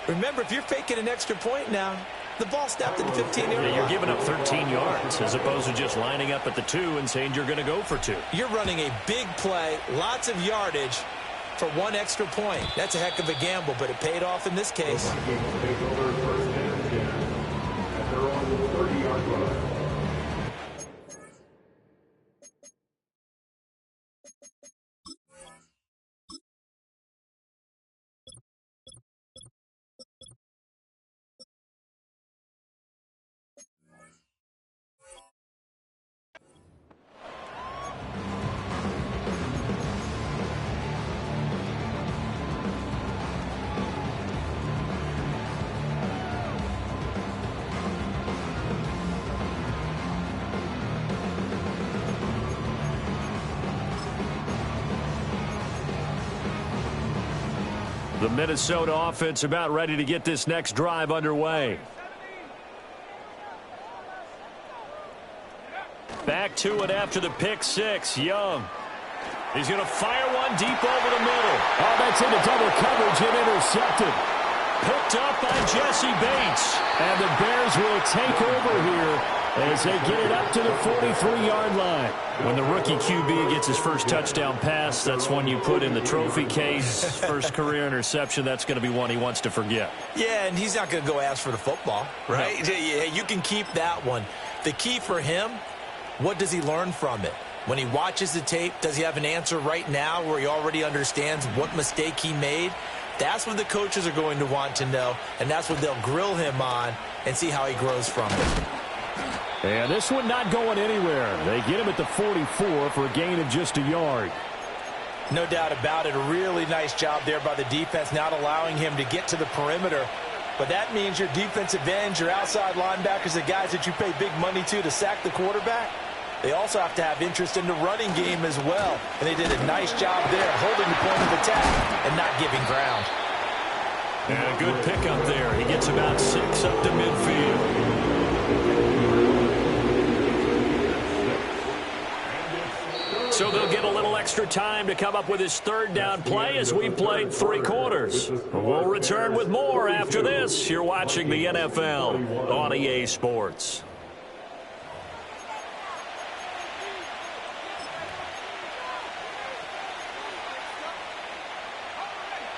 Remember, if you're faking an extra point now, the ball snapped at the 15-yard line. You're giving up 13 yards as opposed to just lining up at the 2 and saying you're going to go for 2. You're running a big play, lots of yardage for 1 extra point. That's a heck of a gamble, but it paid off in this case. Take over first and 10 at their own 30-yard line. The Minnesota offense about ready to get this next drive underway. Back to it after the pick six. Young. He's going to fire one deep over the middle. Oh, that's into double coverage and intercepted. Picked up by Jesse Bates. And the Bears will take over here as they get it up to the 43-yard line. When the rookie QB gets his first touchdown pass, that's one you put in the trophy case. First career interception, that's going to be one he wants to forget. Yeah, and he's not going to go ask for the football, right? No. Yeah, you can keep that one. The key for him, what does he learn from it? When he watches the tape, does he have an answer right now where he already understands what mistake he made? That's what the coaches are going to want to know, and that's what they'll grill him on and see how he grows from it. And this one not going anywhere. They get him at the 44 for a gain of just a yard. No doubt about it. A really nice job there by the defense, not allowing him to get to the perimeter. But that means your defensive ends, your outside linebackers, the guys that you pay big money to sack the quarterback, they also have to have interest in the running game as well. And they did a nice job there, holding the point of attack and not giving ground. And a good pickup there. He gets about 6 up to midfield. So they'll get a little extra time to come up with his third down play as we played 3 quarters. We'll return with more after this. You're watching the NFL on EA Sports.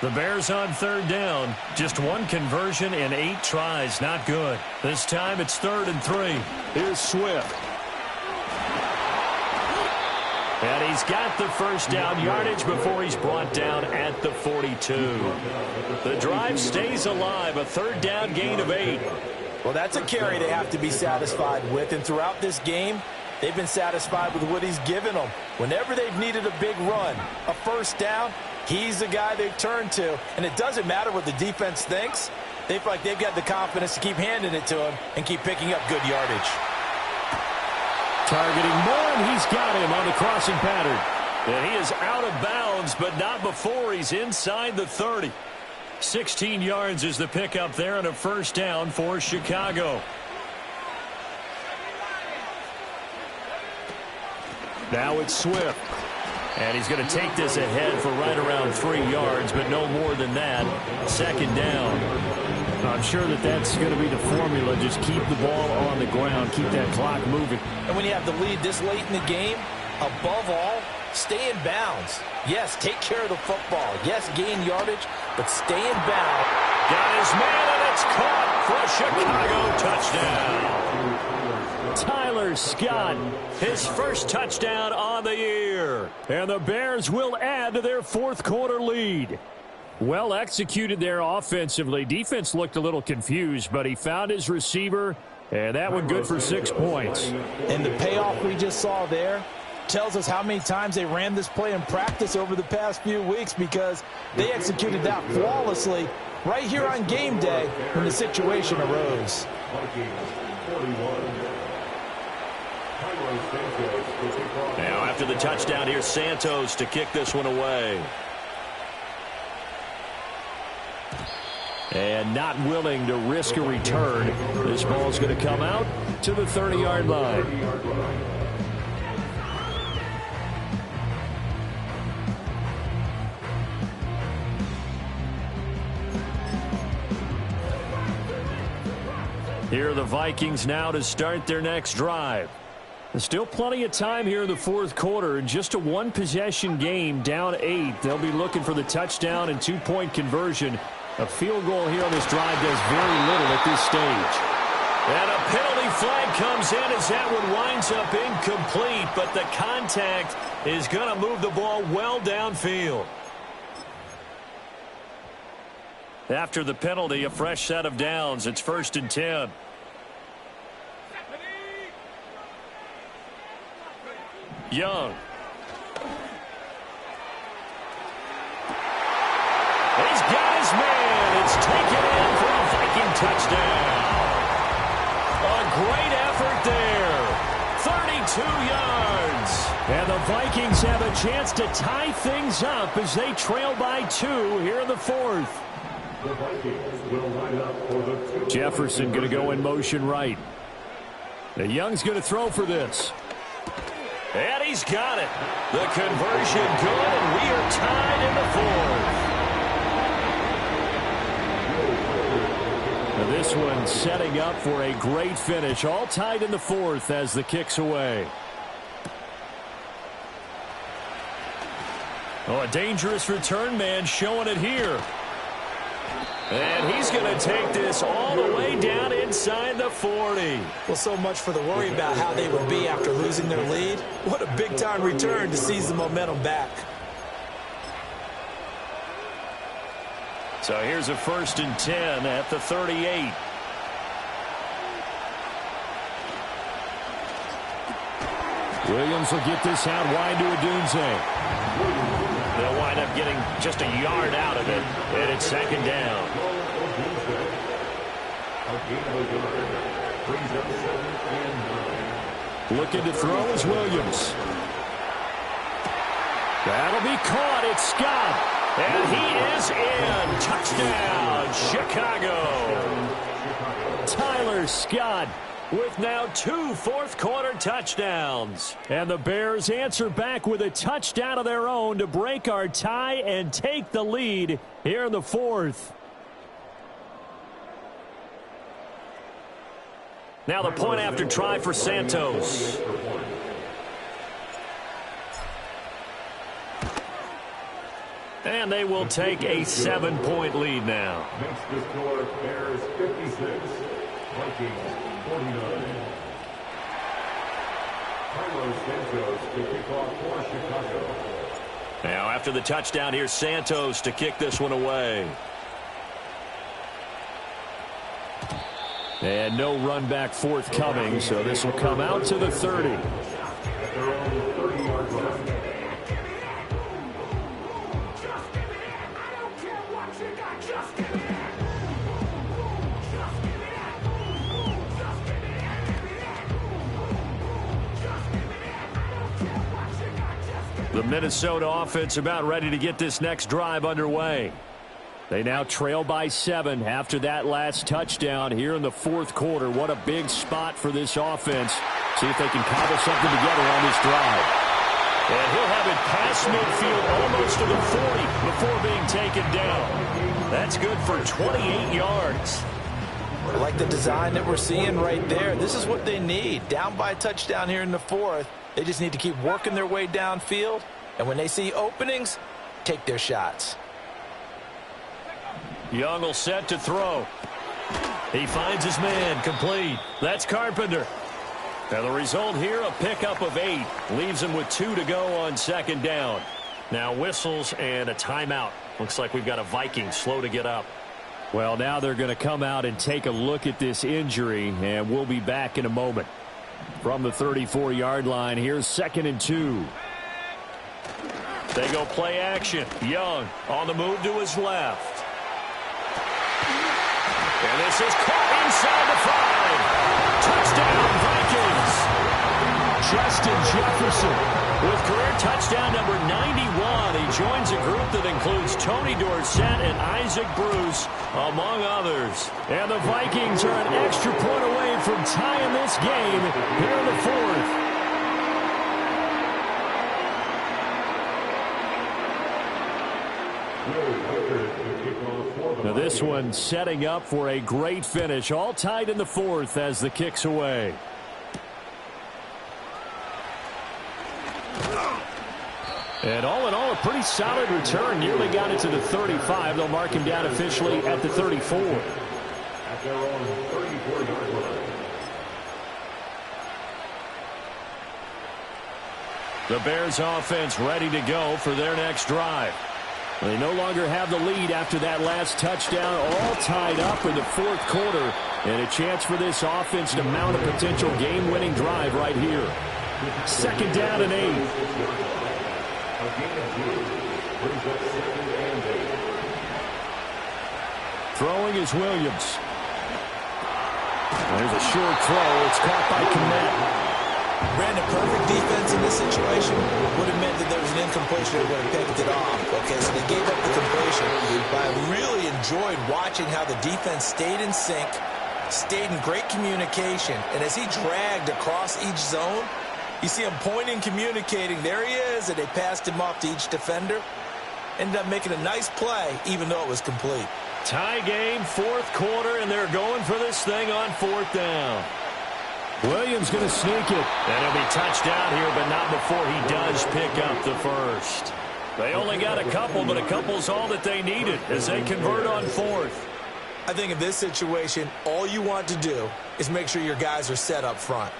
The Bears on third down. Just 1 conversion in 8 tries. Not good. This time it's 3rd and 3. Here's Swift. And he's got the first down yardage before he's brought down at the 42. The drive stays alive. A 3rd down gain of 8. Well, that's a carry they have to be satisfied with. And throughout this game, they've been satisfied with what he's given them. Whenever they've needed a big run, a first down, he's the guy they've turned to. And it doesn't matter what the defense thinks. They feel like they've got the confidence to keep handing it to him and keep picking up good yardage. Targeting more, and he's got him on the crossing pattern. And he is out of bounds, but not before he's inside the 30. 16 yards is the pickup there, and a first down for Chicago. Now it's Swift. And he's going to take this ahead for right around 3 yards, but no more than that. 2nd down. I'm sure that's going to be the formula. Just keep the ball on the ground. Keep that clock moving. And when you have the lead this late in the game, above all, stay in bounds. Yes, take care of the football. Yes, gain yardage, but stay in bounds. Got his man, and it's caught for a Chicago touchdown. Tyler Scott, his first touchdown on the year. And the Bears will add to their fourth quarter lead. Well executed there offensively. Defense looked a little confused, but he found his receiver, and that one good for 6 points. And the payoff we just saw there tells us how many times they ran this play in practice over the past few weeks, because they executed that flawlessly right here on game day when the situation arose. Now after the touchdown, here's Santos to kick this one away. And not willing to risk a return. This ball's going to come out to the 30-yard line. Here are the Vikings now to start their next drive. There's still plenty of time here in the fourth quarter. In just a one-possession game, down 8. They'll be looking for the touchdown and two-point conversion. A field goal here on this drive does very little at this stage. And a penalty flag comes in as that one winds up incomplete, but the contact is going to move the ball well downfield. After the penalty, a fresh set of downs. It's 1st and 10. Young. He's got his man. It's taken in for a Viking touchdown. A great effort there. 32 yards. And the Vikings have a chance to tie things up as they trail by 2 here in the fourth. The Vikings will line up for the Jefferson going to go in motion right. The Young's going to throw for this. And he's got it. The conversion good, and we are tied in the fourth. Now this one setting up for a great finish. All tied in the fourth as the kick's away. Oh, a dangerous return man showing it here. And he's going to take this all the way down inside the 40. Well, so much for the worry about how they would be after losing their lead. What a big-time return to seize the momentum back. So here's a 1st and 10 at the 38. Williams will get this out wide to Odunze. They'll wind up getting just a yard out of it, and it's 2nd down. Looking to throw is Williams. That'll be caught. It's Scott. And he is in. Touchdown, Chicago. Tyler Scott with now 2 fourth-quarter touchdowns. And the Bears answer back with a touchdown of their own to break our tie and take the lead here in the fourth. Now the point after try for Santos. And they will take a 7-point lead now. Makes the score Bears 56, Vikings 49. Carlos Santos to kick off for Chicago. Now after the touchdown, here's Santos to kick this one away. And no run back forthcoming, so this will come out to the 30. At their own 30-yard line. The Minnesota offense about ready to get this next drive underway. They now trail by 7 after that last touchdown here in the fourth quarter. What a big spot for this offense. See if they can cobble something together on this drive. And he'll have it past midfield almost to the 40 before being taken down. That's good for 28 yards. I like the design that we're seeing right there. This is what they need. Down by a touchdown here in the fourth. They just need to keep working their way downfield. And when they see openings, take their shots. Young will set to throw. He finds his man, complete. That's Carpenter. Now the result here, a pickup of 8. Leaves him with 2 to go on second down. Now whistles and a timeout. Looks like we've got a Viking slow to get up. Well, now they're going to come out and take a look at this injury, and we'll be back in a moment. From the 34-yard line, here's 2nd and 2. They go play action. Young on the move to his left. And this is caught inside the 5. Touchdown, Vikings. Justin Jefferson with career touchdown number 91. He joins a group that includes Tony Dorsett and Isaac Bruce, among others. And the Vikings are an extra point away from tying this game here in the 4th. Now this one setting up for a great finish. All tied in the 4th as the kick's away. And all in all, a pretty solid return. Nearly got it to the 35. They'll mark him down officially at the 34. At their own 34-yard line. The Bears offense ready to go for their next drive. They no longer have the lead after that last touchdown, all tied up in the 4th quarter, and a chance for this offense to mount a potential game-winning drive right here. 2nd down and 8. Throwing is Williams. There's a short throw. It's caught by Kmet. Brandon, perfect defense in this situation would have meant that there was an incompletion that would have picked it off. Okay, so they gave up the completion. But I really enjoyed watching how the defense stayed in sync, stayed in great communication. And as he dragged across each zone, you see him pointing, communicating. There he is, and they passed him off to each defender. Ended up making a nice play, even though it was complete. Tie game, 4th quarter, and they're going for this thing on 4th down. Williams going to sneak it. And he'll be touched down here, but not before he does pick up the first. They only got a couple, but a couple's all that they needed as they convert on 4th. I think in this situation, all you want to do is make sure your guys are set up front.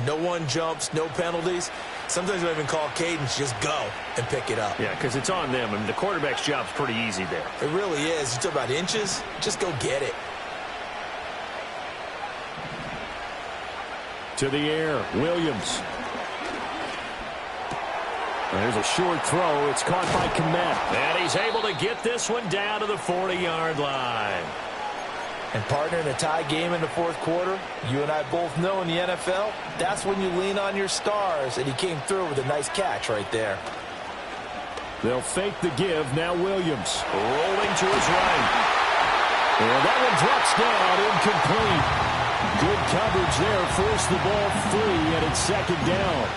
No one jumps, no penalties. Sometimes we even call cadence, just go and pick it up. Yeah, because it's on them. I mean, the quarterback's job's pretty easy there. It really is. You talk about inches, just go get it. To the air, Williams. There's a short throw. It's caught by Kmet. And he's able to get this one down to the 40-yard line. And partner, in a tie game in the 4th quarter, you and I both know in the NFL, that's when you lean on your stars. And he came through with a nice catch right there. They'll fake the give. Now Williams rolling to his right. And that one drops down, incomplete. Good coverage there. Forced the ball free, and it's 2nd down.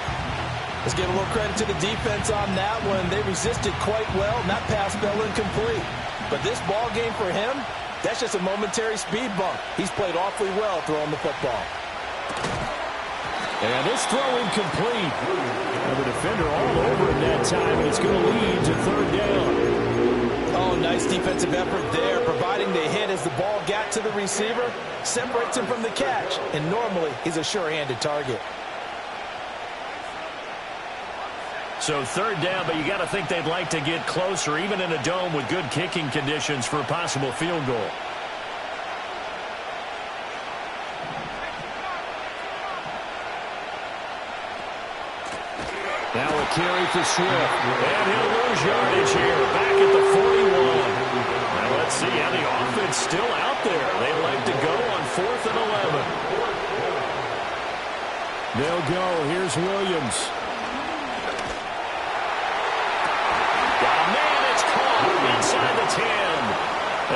Let's give a little credit to the defense on that one. They resisted quite well, and that pass fell incomplete. But this ball game for him, that's just a momentary speed bump. He's played awfully well throwing the football. And this throw incomplete. And the defender all over him that time, and it's going to lead to 3rd down. Oh, nice defensive effort there, providing the hit as the ball got to the receiver, separates him from the catch, and normally he's a sure-handed target. So 3rd down, but you got to think they'd like to get closer, even in a dome with good kicking conditions for a possible field goal. Now a carry for Swift, and he'll lose yardage here, back at the 41. Now let's see how the offense still out there. They like to go on 4th and 11. They'll go. Here's Williams. Got a man, it's caught inside the 10.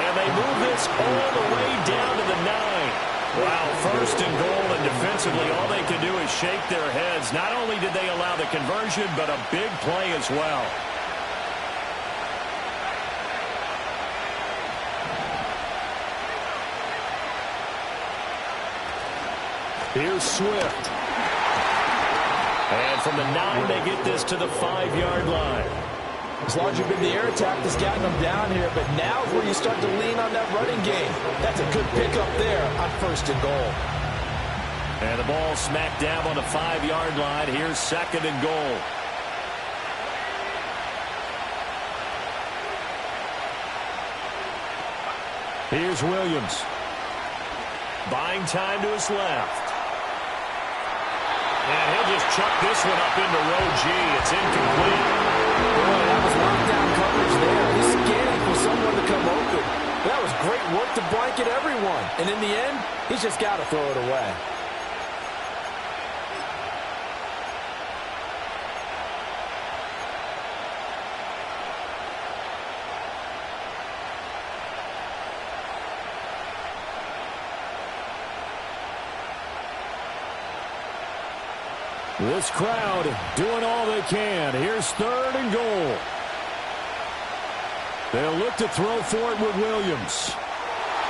And they move this all the way down to the 9. Wow, 1st and goal, and defensively all they can do is shake their heads. Not only did they allow the conversion, but a big play as well. Here's Swift. And from the 9, they get this to the 5-yard line. As long as you've been the air attack that's gotten them down here, but now is where you start to lean on that running game. That's a good pickup there on 1st and goal. And the ball smacked down on the 5-yard line. Here's 2nd and goal. Here's Williams. Buying time to his left. And he'll just chuck this one up into row G. It's incomplete. Boy, that was lockdown coverage there. He's scanning for someone to come open. That was great work to blanket everyone. And in the end, he's just got to throw it away. This crowd doing all they can. Here's 3rd and goal. They'll look to throw for it with Williams.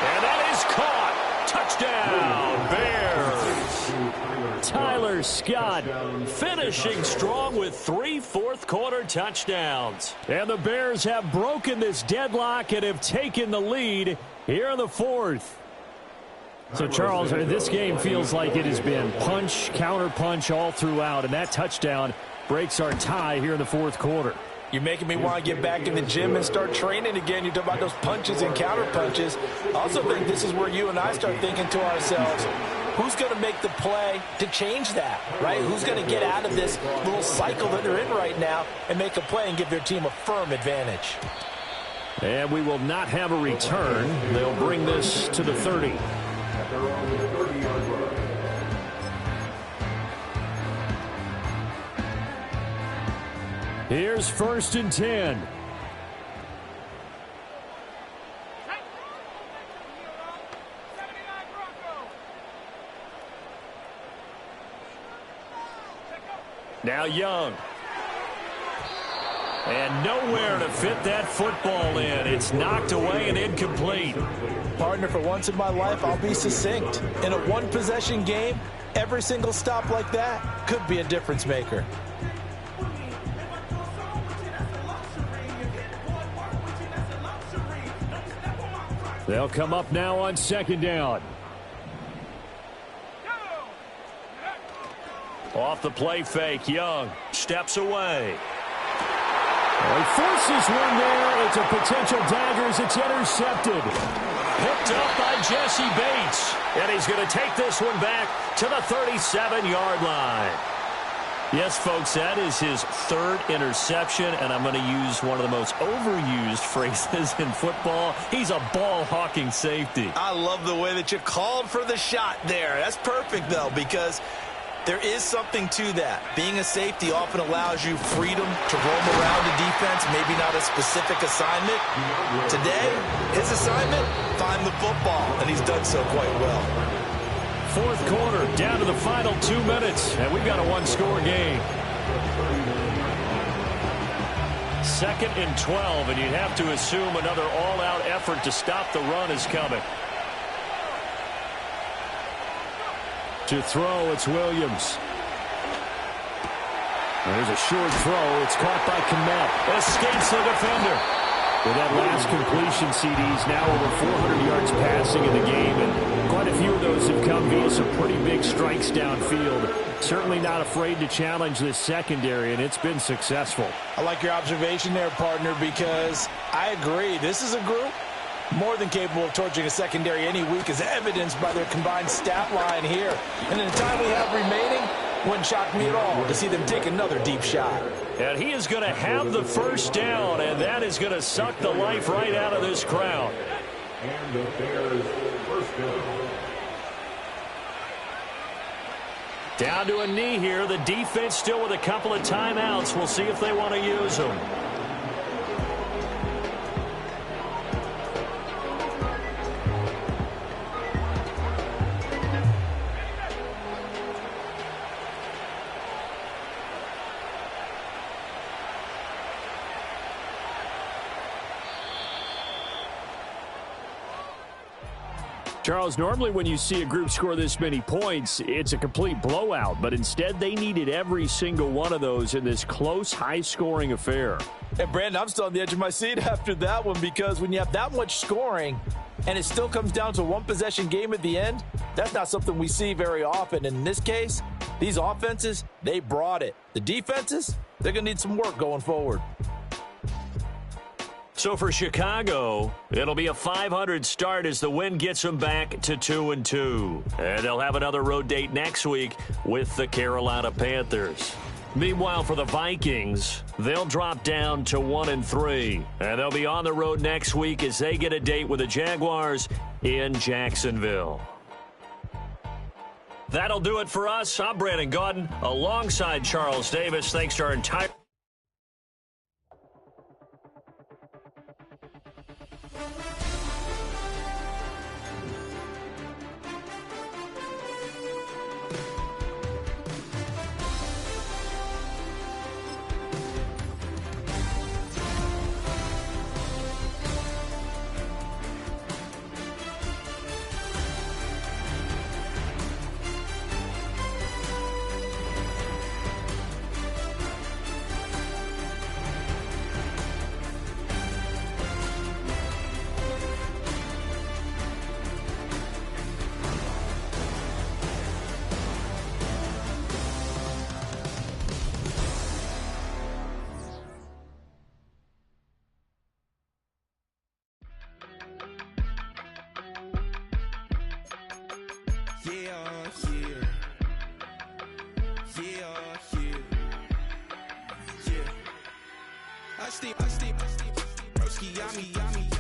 And that is caught. Touchdown, Bears. Tyler Scott finishing strong with 3 fourth-quarter touchdowns. And the Bears have broken this deadlock and have taken the lead here in the 4th. So, Charles, this game feels like it has been punch, counter-punch all throughout, and that touchdown breaks our tie here in the 4th quarter. You're making me want to get back in the gym and start training again. You talk about those punches and counter-punches. I also think this is where you and I start thinking to ourselves, who's going to make the play to change that, right? Who's going to get out of this little cycle that they're in right now and make a play and give their team a firm advantage? And we will not have a return. They'll bring this to the 30. At their own 30-yard line. Here's 1st and 10. Now Young. And nowhere to fit that football in. It's knocked away and incomplete. Partner, for once in my life, I'll be succinct. In a one-possession game, every single stop like that could be a difference maker. They'll come up now on 2nd down. Off the play fake, Young steps away. Well, he forces one there. It's a potential dagger as it's intercepted. Picked up by Jesse Bates. And he's going to take this one back to the 37-yard line. Yes, folks, that is his 3rd interception, and I'm going to use one of the most overused phrases in football. He's a ball-hawking safety. I love the way that you called for the shot there. That's perfect, though, because there is something to that. Being a safety often allows you freedom to roam around the defense, maybe not a specific assignment. Today, his assignment, find the football, and he's done so quite well. 4th quarter, down to the final 2 minutes, and we've got a one-score game. 2nd and 12, and you'd have to assume another all-out effort to stop the run is coming. To throw, it's Williams. There's a short throw. It's caught by Kmet. Escapes the defender. With that last completion, CD's now over 400 yards passing in the game, and quite a few of those have come via some pretty big strikes downfield. Certainly not afraid to challenge this secondary, and it's been successful. I like your observation there, partner, because I agree. This is a group more than capable of torching a secondary any week, as evidenced by their combined stat line here. And in the time we have remaining, wouldn't shock me at all to see them take another deep shot. And he is going to have the 1st down, and that is going to suck the life right out of this crowd. And the Bears' 1st down. Down to a knee here. The defense still with a couple of timeouts. We'll see if they want to use them. Charles, normally when you see a group score this many points, it's a complete blowout. But instead, they needed every single one of those in this close, high-scoring affair. And, Brandon, I'm still on the edge of my seat after that one because when you have that much scoring and it still comes down to a one-possession game at the end, that's not something we see very often. And in this case, these offenses, they brought it. The defenses, they're going to need some work going forward. So for Chicago, it'll be a .500 start as the win gets them back to 2-2. And they'll have another road date next week with the Carolina Panthers. Meanwhile, for the Vikings, they'll drop down to 1-3. And they'll be on the road next week as they get a date with the Jaguars in Jacksonville. That'll do it for us. I'm Brandon Gaudin alongside Charles Davis. Thanks to our entire... I steam, broski, yummy.